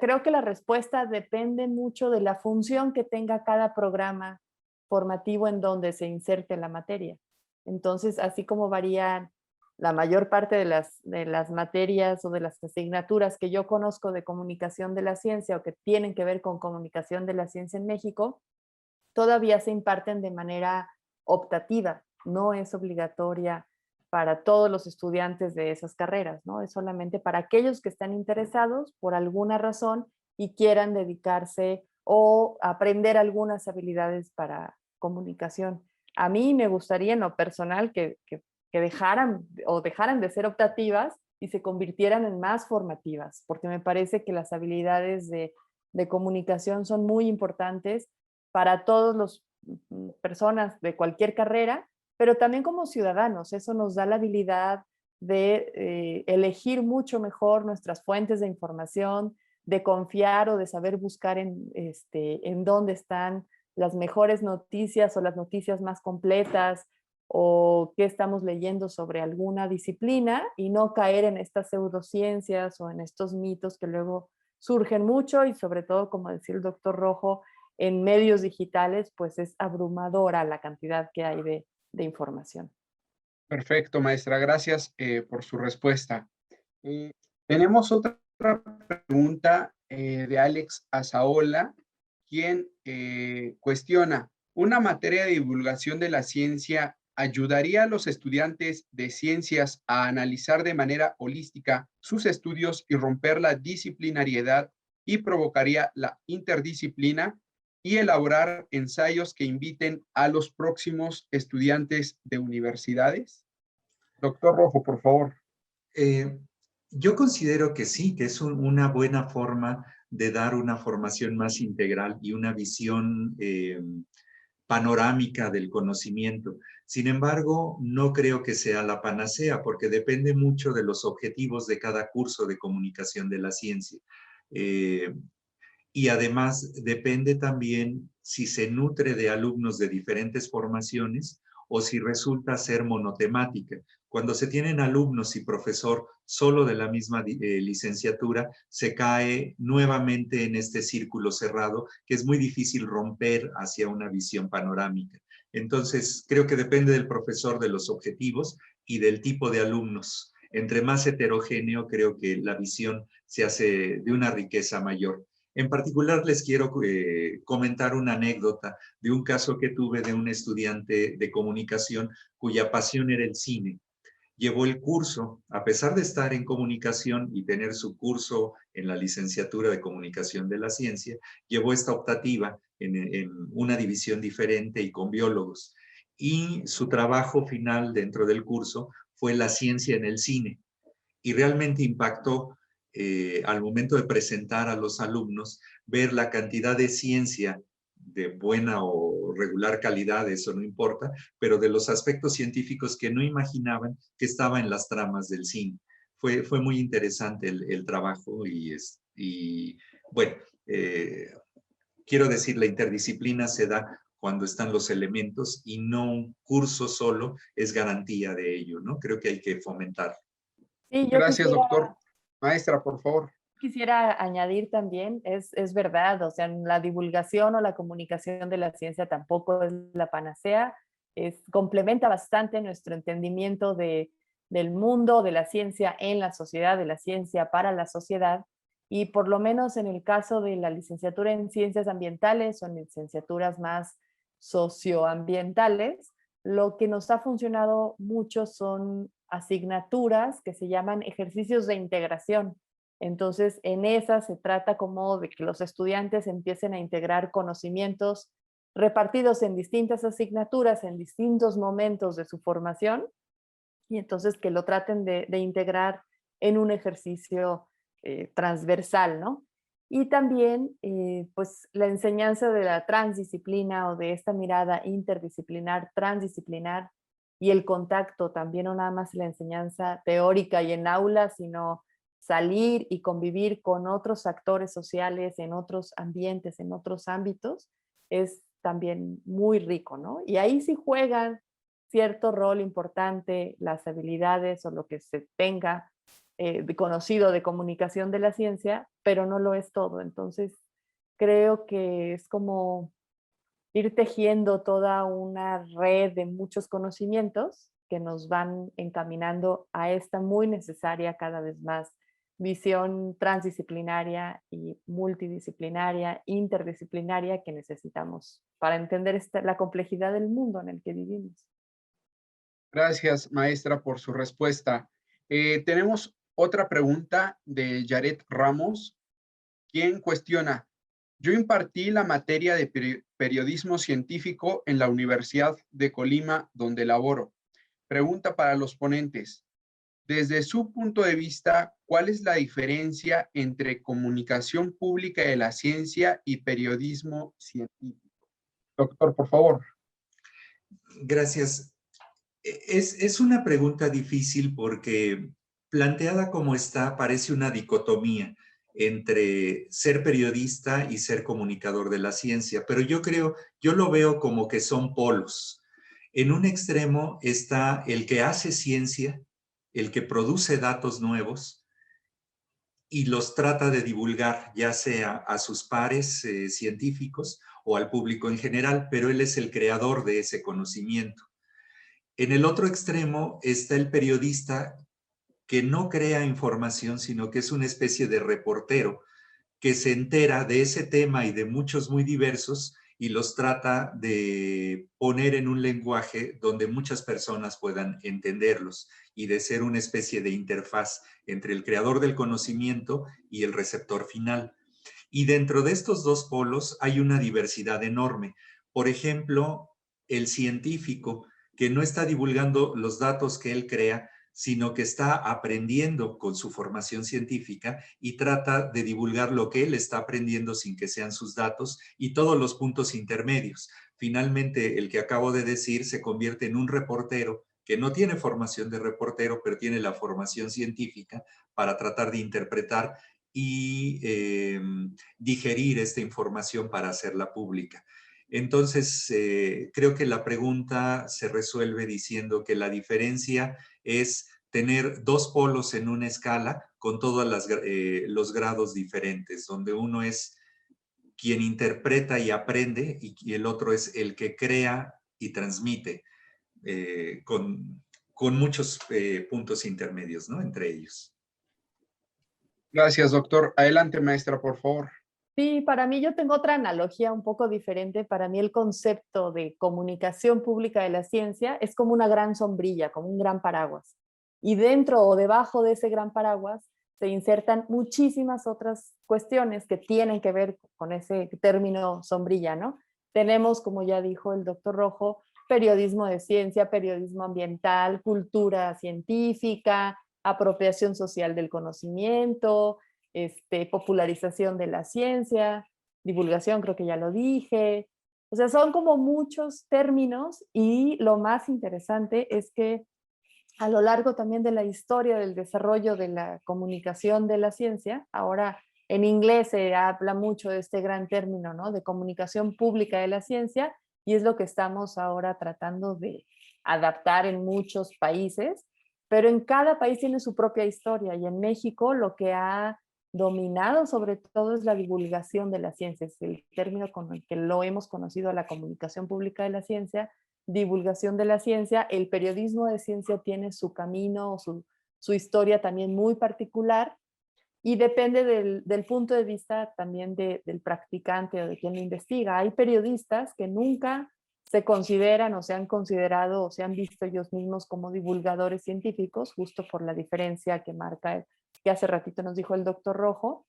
[SPEAKER 2] creo que la respuesta depende mucho de la función que tenga cada programa formativo en donde se inserte la materia. Entonces, así como varían la mayor parte de las materias o de las asignaturas que yo conozco de comunicación de la ciencia o que tienen que ver con comunicación de la ciencia en México, todavía se imparten de manera optativa, no es obligatoria para todos los estudiantes de esas carreras, ¿no? Es solamente para aquellos que están interesados por alguna razón y quieran dedicarse o aprender algunas habilidades para comunicación. A mí me gustaría en lo personal que dejaran de ser optativas y se convirtieran en más formativas, porque me parece que las habilidades de comunicación son muy importantes para todas las personas de cualquier carrera, pero también como ciudadanos. Eso nos da la habilidad de elegir mucho mejor nuestras fuentes de información, de confiar o de saber buscar en dónde están las mejores noticias o las noticias más completas o qué estamos leyendo sobre alguna disciplina y no caer en estas pseudociencias o en estos mitos que luego surgen mucho y sobre todo, como decía el doctor Rojo, en medios digitales, pues es abrumadora la cantidad que hay de información.
[SPEAKER 1] Perfecto, maestra. Gracias por su respuesta. Eh, Tenemos otra pregunta de Alex Azaola, quien cuestiona, ¿una materia de divulgación de la ciencia ayudaría a los estudiantes de ciencias a analizar de manera holística sus estudios y romper la disciplinariedad y provocaría la interdisciplina y elaborar ensayos que inviten a los próximos estudiantes de universidades? Doctor Rojo, por favor.
[SPEAKER 3] Eh, yo considero que sí, que es una buena forma de dar una formación más integral y una visión panorámica del conocimiento. Sin embargo, no creo que sea la panacea porque depende mucho de los objetivos de cada curso de comunicación de la ciencia. Eh, y además depende también si se nutre de alumnos de diferentes formaciones o si resulta ser monotemática. Cuando se tienen alumnos y profesor solo de la misma licenciatura, se cae nuevamente en este círculo cerrado que es muy difícil romper hacia una visión panorámica. Entonces, creo que depende del profesor, de los objetivos y del tipo de alumnos. Entre más heterogéneo, creo que la visión se hace de una riqueza mayor. En particular, les quiero comentar una anécdota de un caso que tuve de un estudiante de comunicación cuya pasión era el cine. Llevó el curso, a pesar de estar en comunicación y tener su curso en la licenciatura de comunicación de la ciencia, llevó esta optativa en una división diferente y con biólogos. Y su trabajo final dentro del curso fue la ciencia en el cine. Y realmente impactó al momento de presentar a los alumnos, ver la cantidad de ciencia de buena o regular calidad, eso no importa, pero de los aspectos científicos que no imaginaban que estaba en las tramas del cine. Fue muy interesante el trabajo y bueno, quiero decir, la interdisciplina se da cuando están los elementos, y no un curso solo es garantía de ello, ¿no? Creo que hay que fomentar.
[SPEAKER 2] Sí, yo
[SPEAKER 1] Gracias, doctor. Maestra, por favor.
[SPEAKER 2] quisiera añadir también, es verdad, o sea, la divulgación o la comunicación de la ciencia tampoco es la panacea, complementa bastante nuestro entendimiento del mundo, de la ciencia en la sociedad, de la ciencia para la sociedad, y por lo menos en el caso de la licenciatura en ciencias ambientales o en licenciaturas más socioambientales, lo que nos ha funcionado mucho son asignaturas que se llaman ejercicios de integración. Entonces, en esa se trata como de que los estudiantes empiecen a integrar conocimientos repartidos en distintas asignaturas, en distintos momentos de su formación, y entonces que lo traten de integrar en un ejercicio transversal, ¿no? Y también, pues, la enseñanza de la transdisciplina o de esta mirada interdisciplinar, transdisciplinar, y el contacto también, no nada más la enseñanza teórica y en aula, sino salir y convivir con otros actores sociales en otros ambientes, en otros ámbitos, es también muy rico, ¿no? Y ahí sí juegan cierto rol importante las habilidades o lo que se tenga de conocido de comunicación de la ciencia, pero no lo es todo. Entonces, creo que es como ir tejiendo toda una red de muchos conocimientos que nos van encaminando a esta muy necesaria cada vez más visión transdisciplinaria y multidisciplinaria, interdisciplinaria que necesitamos para entender la complejidad del mundo en el que vivimos.
[SPEAKER 1] Gracias, maestra, por su respuesta. Tenemos otra pregunta de Yaret Ramos, quien cuestiona: yo impartí la materia de periodismo científico en la Universidad de Colima, donde laboro. Pregunta para los ponentes: desde su punto de vista, ¿cuál es la diferencia entre comunicación pública de la ciencia y periodismo científico? Doctor, por favor.
[SPEAKER 3] Gracias. Es una pregunta difícil porque planteada como está parece una dicotomía entre ser periodista y ser comunicador de la ciencia, pero yo lo veo como que son polos. En un extremo está el que hace ciencia, el que produce datos nuevos y los trata de divulgar, ya sea a sus pares científicos o al público en general, pero él es el creador de ese conocimiento. En el otro extremo está el periodista que no crea información, sino que es una especie de reportero que se entera de ese tema y de muchos muy diversos y los trata de poner en un lenguaje donde muchas personas puedan entenderlos y de ser una especie de interfaz entre el creador del conocimiento y el receptor final. Y dentro de estos dos polos hay una diversidad enorme. Por ejemplo, el científico que no está divulgando los datos que él crea, sino que está aprendiendo con su formación científica y trata de divulgar lo que él está aprendiendo sin que sean sus datos y todos los puntos intermedios. Finalmente, el que acabo de decir se convierte en un reportero que no tiene formación de reportero, pero tiene la formación científica para tratar de interpretar y digerir esta información para hacerla pública. Entonces, creo que la pregunta se resuelve diciendo que la diferencia es tener dos polos en una escala con todos los grados diferentes, donde uno es quien interpreta y aprende y el otro es el que crea y transmite con muchos puntos intermedios, ¿no? Entre ellos.
[SPEAKER 1] Gracias, doctor. Adelante, maestra, por favor.
[SPEAKER 2] Sí, para mí yo tengo otra analogía un poco diferente. Para mí el concepto de comunicación pública de la ciencia es como una gran sombrilla, como un gran paraguas. Y dentro o debajo de ese gran paraguas se insertan muchísimas otras cuestiones que tienen que ver con ese término sombrilla, ¿no? Tenemos, como ya dijo el doctor Rojo, periodismo de ciencia, periodismo ambiental, cultura científica, apropiación social del conocimiento, popularización de la ciencia, divulgación, creo que ya lo dije. O sea, son como muchos términos y lo más interesante es que a lo largo también de la historia del desarrollo de la comunicación de la ciencia, ahora en inglés se habla mucho de este gran término, ¿no? De comunicación pública de la ciencia, y es lo que estamos ahora tratando de adaptar en muchos países, pero en cada país tiene su propia historia y en México lo que ha dominado sobre todo es la divulgación de la ciencia, es el término con el que lo hemos conocido, la comunicación pública de la ciencia, divulgación de la ciencia. El periodismo de ciencia tiene su camino, su historia también muy particular y depende del punto de vista también del practicante o de quien lo investiga. Hay periodistas que nunca se consideran o se han considerado o se han visto ellos mismos como divulgadores científicos, justo por la diferencia que marca, que hace ratito nos dijo el doctor Rojo,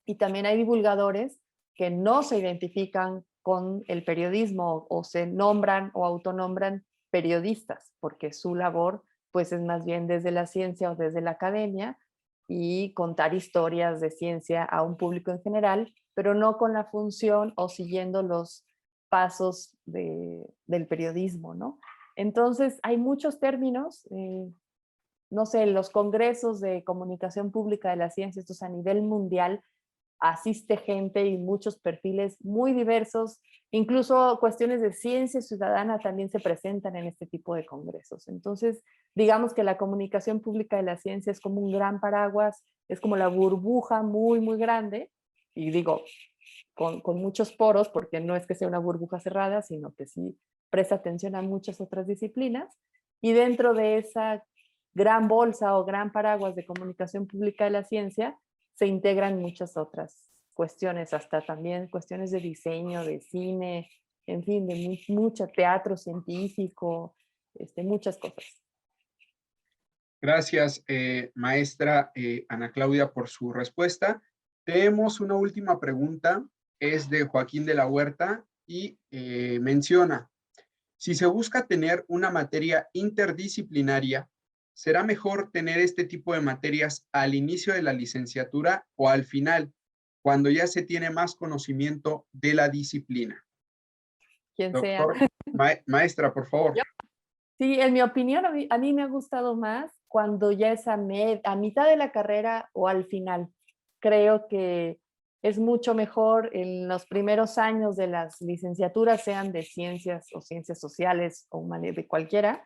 [SPEAKER 2] y también hay divulgadores que no se identifican con el periodismo o se nombran o autonombran periodistas, porque su labor pues es más bien desde la ciencia o desde la academia y contar historias de ciencia a un público en general, pero no con la función o siguiendo los pasos del periodismo, ¿no? Entonces, hay muchos términos, no sé, los congresos de comunicación pública de la ciencia, estos a nivel mundial, asiste gente y muchos perfiles muy diversos, incluso cuestiones de ciencia ciudadana también se presentan en este tipo de congresos. Entonces, digamos que la comunicación pública de la ciencia es como un gran paraguas, es como la burbuja muy, muy grande, y digo, con muchos poros, porque no es que sea una burbuja cerrada, sino que sí presta atención a muchas otras disciplinas, y dentro de esa gran bolsa o gran paraguas de comunicación pública de la ciencia, se integran muchas otras cuestiones, hasta también cuestiones de diseño, de cine, en fin, de mucho teatro científico, muchas cosas.
[SPEAKER 1] Gracias, maestra Ana Claudia, por su respuesta. Tenemos una última pregunta, es de Joaquín de la Huerta y menciona, si se busca tener una materia interdisciplinaria, ¿será mejor tener este tipo de materias al inicio de la licenciatura o al final, cuando ya se tiene más conocimiento de la disciplina?
[SPEAKER 2] Quien sea.
[SPEAKER 1] Doctor, maestra, por favor.
[SPEAKER 2] Sí, en mi opinión, a mí me ha gustado más cuando ya es a mitad de la carrera o al final. Creo que es mucho mejor en los primeros años de las licenciaturas, sean de ciencias o ciencias sociales o de cualquiera,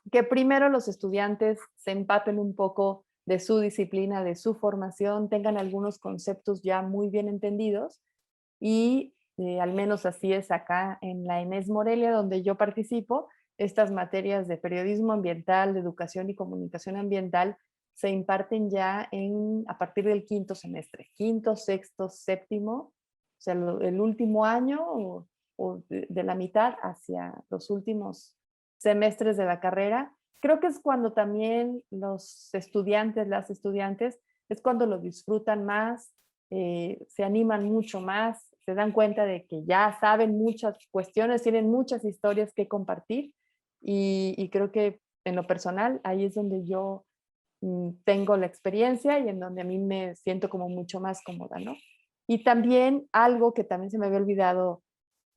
[SPEAKER 2] que primero los estudiantes se empapen un poco de su disciplina, de su formación, tengan algunos conceptos ya muy bien entendidos y al menos así es acá en la ENES Morelia, donde yo participo, estas materias de periodismo ambiental, de educación y comunicación ambiental se imparten ya a partir del quinto semestre, quinto, sexto, séptimo, o sea, el último año o de la mitad hacia los últimos semestres de la carrera. Creo que es cuando también los estudiantes, las estudiantes, es cuando lo disfrutan más, se animan mucho más, se dan cuenta de que ya saben muchas cuestiones, tienen muchas historias que compartir y creo que en lo personal ahí es donde yo tengo la experiencia y en donde a mí me siento como mucho más cómoda, ¿no? Y también algo que también se me había olvidado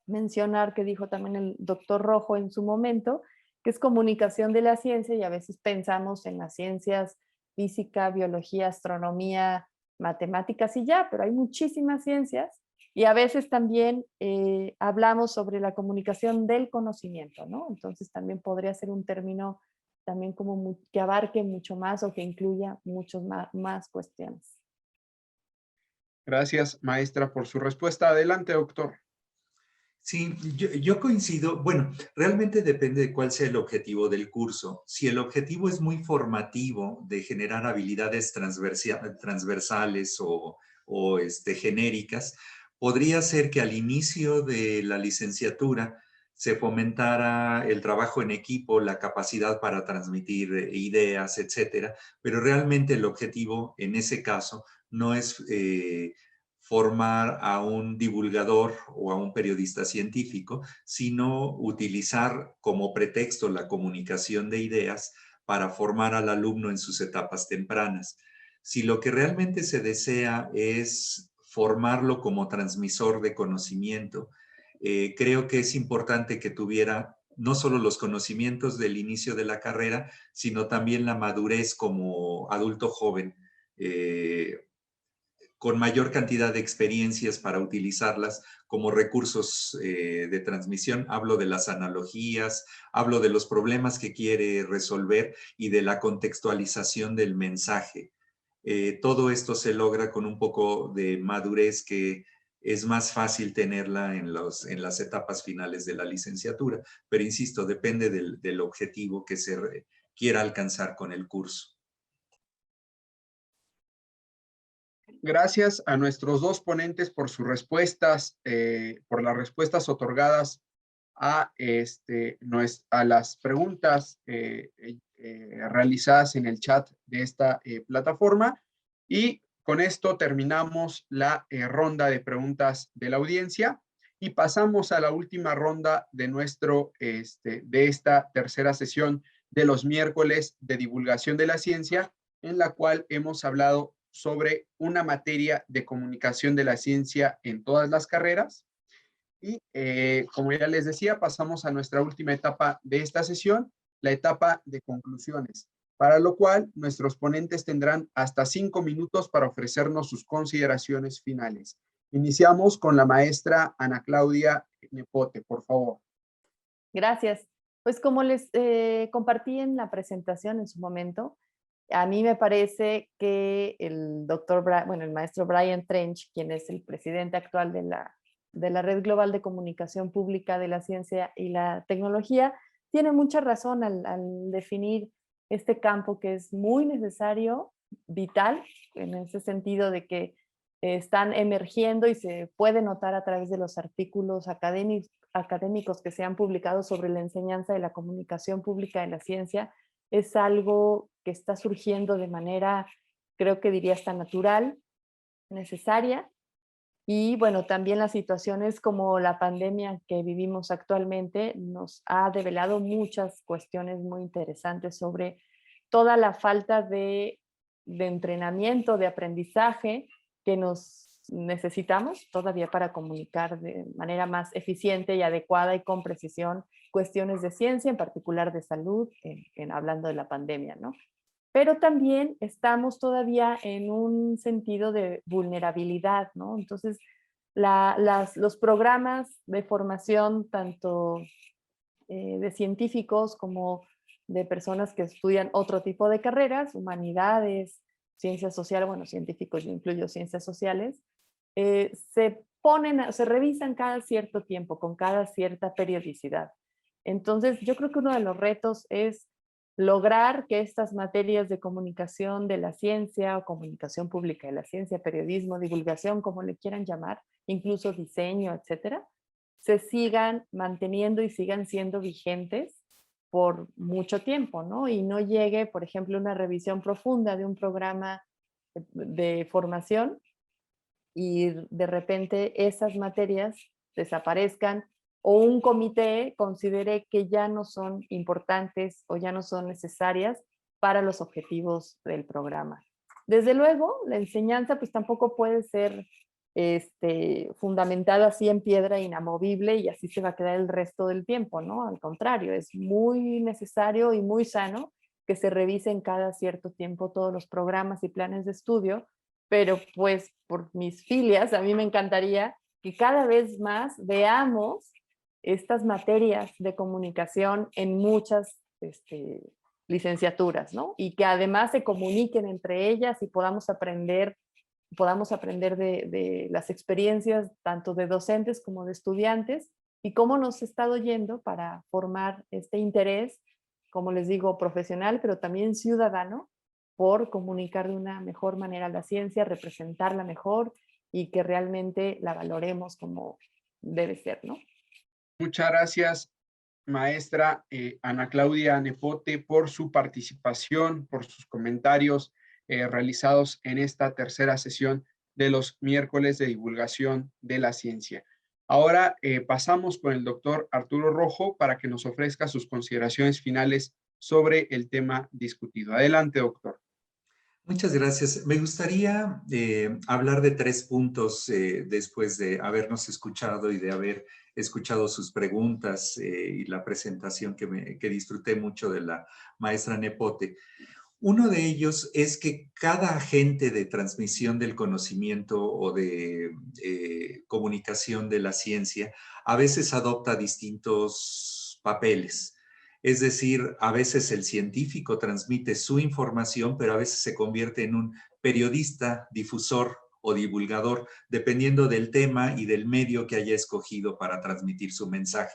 [SPEAKER 2] mencionar, que dijo también el doctor Rojo en su momento, que es comunicación de la ciencia y a veces pensamos en las ciencias física, biología, astronomía, matemáticas y ya, pero hay muchísimas ciencias y a veces también hablamos sobre la comunicación del conocimiento, ¿no? Entonces también podría ser un término también como que abarque mucho más o que incluya muchas más cuestiones.
[SPEAKER 1] Gracias, maestra, por su respuesta. Adelante, doctor.
[SPEAKER 3] Sí, yo coincido. Bueno, realmente depende de cuál sea el objetivo del curso. Si el objetivo es muy formativo de generar habilidades transversales o genéricas, podría ser que al inicio de la licenciatura se fomentara el trabajo en equipo, la capacidad para transmitir ideas, etcétera, pero realmente el objetivo en ese caso no es formar a un divulgador o a un periodista científico, sino utilizar como pretexto la comunicación de ideas para formar al alumno en sus etapas tempranas. Si lo que realmente se desea es formarlo como transmisor de conocimiento, creo que es importante que tuviera no solo los conocimientos del inicio de la carrera, sino también la madurez como adulto joven. con mayor cantidad de experiencias para utilizarlas como recursos de transmisión. Hablo de las analogías, hablo de los problemas que quiere resolver y de la contextualización del mensaje. Todo esto se logra con un poco de madurez que es más fácil tenerla en las etapas finales de la licenciatura. Pero insisto, depende del objetivo que se quiera alcanzar con el curso.
[SPEAKER 1] Gracias a nuestros dos ponentes por sus respuestas, por las respuestas otorgadas a las preguntas realizadas en el chat de esta plataforma. Y con esto terminamos la ronda de preguntas de la audiencia y pasamos a la última ronda de de esta tercera sesión de los miércoles de divulgación de la ciencia, en la cual hemos hablado sobre una materia de comunicación de la ciencia en todas las carreras. Y como ya les decía, pasamos a nuestra última etapa de esta sesión, la etapa de conclusiones, para lo cual nuestros ponentes tendrán hasta 5 minutos para ofrecernos sus consideraciones finales. Iniciamos con la maestra Ana Claudia Nepote, por favor.
[SPEAKER 2] Gracias. Pues como les compartí en la presentación en su momento, a mí me parece que el el maestro Brian Trench, quien es el presidente actual de la Red Global de Comunicación Pública de la Ciencia y la Tecnología, tiene mucha razón al definir este campo que es muy necesario, vital, en ese sentido de que están emergiendo y se puede notar a través de los artículos académicos que se han publicado sobre la enseñanza de la comunicación pública de la ciencia. Es algo que está surgiendo de manera, creo que diría hasta natural, necesaria. Y bueno, también las situaciones como la pandemia que vivimos actualmente nos ha develado muchas cuestiones muy interesantes sobre toda la falta de entrenamiento, de aprendizaje que nos necesitamos todavía para comunicar de manera más eficiente y adecuada y con precisión cuestiones de ciencia, en particular de salud, hablando de la pandemia, ¿no? Pero también estamos todavía en un sentido de vulnerabilidad, ¿no? Entonces, los programas de formación, tanto de científicos como de personas que estudian otro tipo de carreras, humanidades, ciencias sociales, bueno, científicos, yo incluyo ciencias sociales, se revisan cada cierto tiempo, con cada cierta periodicidad. Entonces, yo creo que uno de los retos es lograr que estas materias de comunicación de la ciencia o comunicación pública de la ciencia, periodismo, divulgación, como le quieran llamar, incluso diseño, etcétera, se sigan manteniendo y sigan siendo vigentes por mucho tiempo, ¿no? Y no llegue, por ejemplo, una revisión profunda de un programa de formación y de repente esas materias desaparezcan o un comité considere que ya no son importantes o ya no son necesarias para los objetivos del programa. Desde luego, la enseñanza pues tampoco puede ser fundamentada así en piedra inamovible y así se va a quedar el resto del tiempo, ¿no? Al contrario, es muy necesario y muy sano que se revisen cada cierto tiempo todos los programas y planes de estudio, pero pues por mis filias, a mí me encantaría que cada vez más veamos estas materias de comunicación en muchas licenciaturas, ¿no? Y que además se comuniquen entre ellas y podamos aprender de las experiencias tanto de docentes como de estudiantes y cómo nos ha estado yendo para formar este interés, como les digo, profesional, pero también ciudadano, por comunicar de una mejor manera la ciencia, representarla mejor y que realmente la valoremos como debe ser, ¿no?
[SPEAKER 1] Muchas gracias, maestra Ana Claudia Nepote, por su participación, por sus comentarios realizados en esta tercera sesión de los miércoles de divulgación de la ciencia. Ahora pasamos con el doctor Arturo Rojo para que nos ofrezca sus consideraciones finales sobre el tema discutido. Adelante, doctor.
[SPEAKER 3] Muchas gracias. Me gustaría hablar de 3 puntos después de habernos escuchado y de haber escuchado sus preguntas y la presentación que disfruté mucho de la maestra Nepote. Uno de ellos es que cada agente de transmisión del conocimiento o de comunicación de la ciencia a veces adopta distintos papeles. Es decir, a veces el científico transmite su información, pero a veces se convierte en un periodista, difusor o divulgador, dependiendo del tema y del medio que haya escogido para transmitir su mensaje.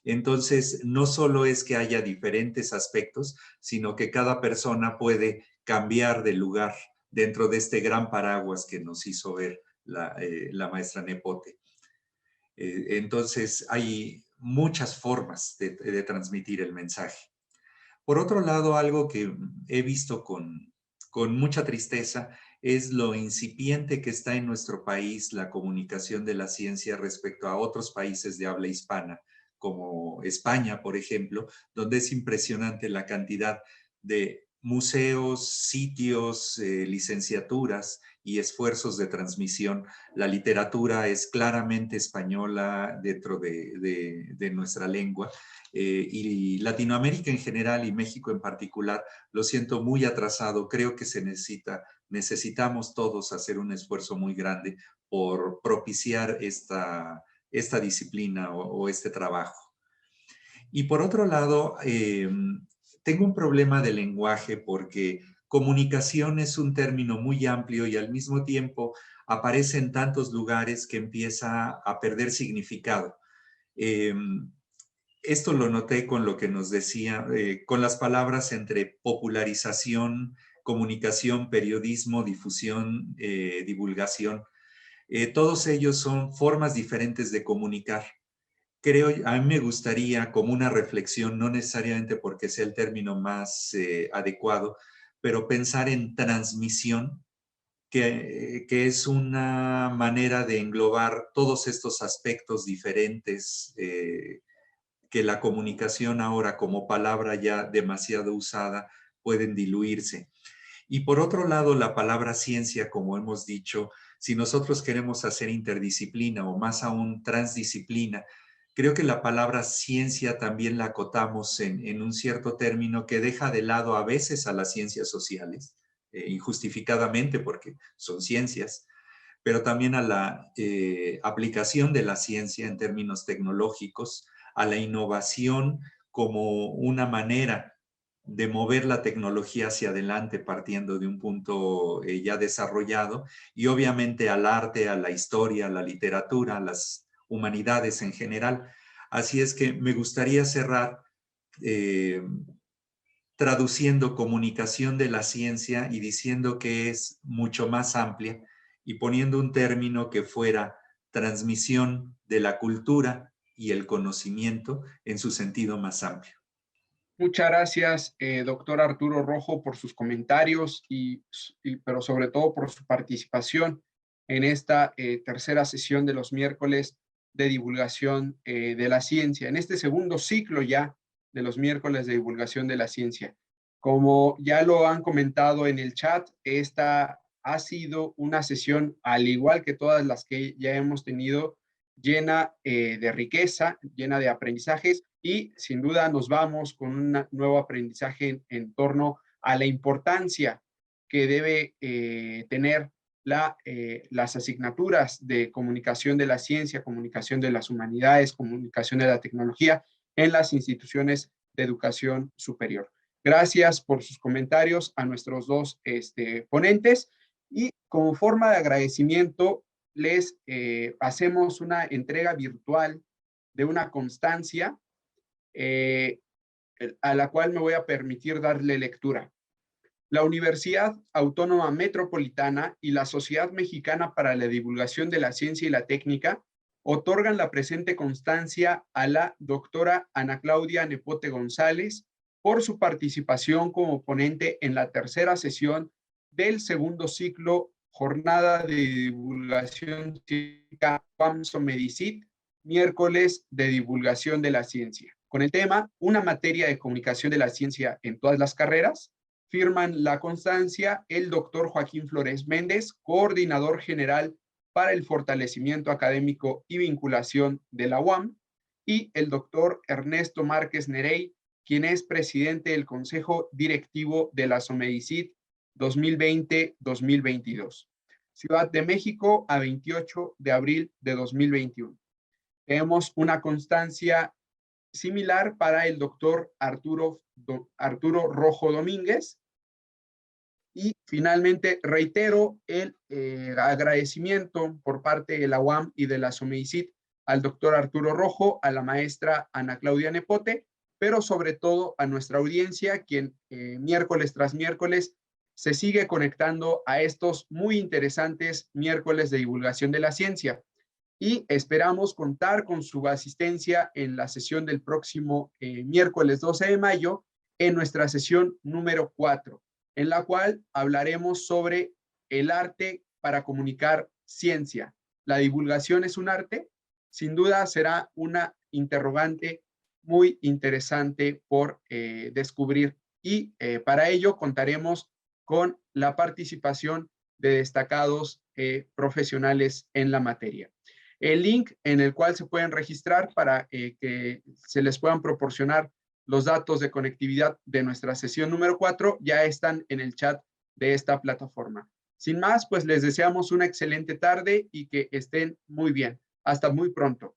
[SPEAKER 3] Entonces, no solo es que haya diferentes aspectos, sino que cada persona puede cambiar de lugar dentro de este gran paraguas que nos hizo ver la maestra Nepote. Entonces, hay muchas formas de transmitir el mensaje. Por otro lado, algo que he visto con mucha tristeza es lo incipiente que está en nuestro país la comunicación de la ciencia respecto a otros países de habla hispana, como España, por ejemplo, donde es impresionante la cantidad de museos, sitios, licenciaturas y esfuerzos de transmisión. La literatura es claramente española dentro de nuestra lengua. Y Latinoamérica en general y México en particular, lo siento muy atrasado. Creo que necesitamos todos hacer un esfuerzo muy grande por propiciar esta disciplina o este trabajo. Y por otro lado, tengo un problema de lenguaje porque comunicación es un término muy amplio y al mismo tiempo aparece en tantos lugares que empieza a perder significado. Esto lo noté con lo que nos decía, con las palabras entre popularización, comunicación, periodismo, difusión, divulgación. Todos ellos son formas diferentes de comunicar. A mí me gustaría como una reflexión, no necesariamente porque sea el término más adecuado, pero pensar en transmisión, que es una manera de englobar todos estos aspectos diferentes que la comunicación ahora como palabra ya demasiado usada pueden diluirse. Y por otro lado, la palabra ciencia, como hemos dicho, si nosotros queremos hacer interdisciplina o más aún transdisciplina, creo que la palabra ciencia también la acotamos en un cierto término que deja de lado a veces a las ciencias sociales, injustificadamente porque son ciencias, pero también a la aplicación de la ciencia en términos tecnológicos, a la innovación como una manera de mover la tecnología hacia adelante partiendo de un punto ya desarrollado y obviamente al arte, a la historia, a la literatura, a las humanidades en general. Así es que me gustaría cerrar eh, traduciendo comunicación de la ciencia y diciendo que es mucho más amplia y poniendo un término que fuera transmisión de la cultura y el conocimiento en su sentido más amplio.
[SPEAKER 1] Muchas gracias, doctor Arturo Rojo, por sus comentarios pero sobre todo por su participación en esta tercera sesión de los miércoles de divulgación de la ciencia, en este segundo ciclo ya de los miércoles de divulgación de la ciencia. Como ya lo han comentado en el chat, esta ha sido una sesión, al igual que todas las que ya hemos tenido, llena de riqueza, llena de aprendizajes, y sin duda nos vamos con un nuevo aprendizaje en torno a la importancia que debe tener las asignaturas de comunicación de la ciencia, comunicación de las humanidades, comunicación de la tecnología en las instituciones de educación superior. Gracias por sus comentarios a nuestros dos ponentes, y como forma de agradecimiento les hacemos una entrega virtual de una constancia a la cual me voy a permitir darle lectura. La Universidad Autónoma Metropolitana y la Sociedad Mexicana para la Divulgación de la Ciencia y la Técnica otorgan la presente constancia a la doctora Ana Claudia Nepote González por su participación como ponente en la tercera sesión del segundo ciclo Jornada de Divulgación Científica PAMSO Medicit, miércoles de divulgación de la ciencia, con el tema Una materia de comunicación de la ciencia en todas las carreras. Firman la constancia el doctor Joaquín Flores Méndez, coordinador general para el fortalecimiento académico y vinculación de la UAM, y el doctor Ernesto Márquez Nerey, quien es presidente del Consejo Directivo de la SOMEDICIT 2020-2022. Ciudad de México, a 28 de abril de 2021. Tenemos una constancia similar para el doctor Arturo Rojo Domínguez. Y finalmente reitero el agradecimiento por parte de la UAM y de la SOMEDICIT al doctor Arturo Rojo, a la maestra Ana Claudia Nepote, pero sobre todo a nuestra audiencia, quien miércoles tras miércoles se sigue conectando a estos muy interesantes miércoles de divulgación de la ciencia. Y esperamos contar con su asistencia en la sesión del próximo miércoles 12 de mayo, en nuestra sesión número 4, en la cual hablaremos sobre el arte para comunicar ciencia. ¿La divulgación es un arte? Sin duda será una interrogante muy interesante por descubrir, y para ello contaremos con la participación de destacados profesionales en la materia. El link en el cual se pueden registrar para que se les puedan proporcionar los datos de conectividad de nuestra sesión número 4 ya están en el chat de esta plataforma. Sin más, pues les deseamos una excelente tarde y que estén muy bien. Hasta muy pronto.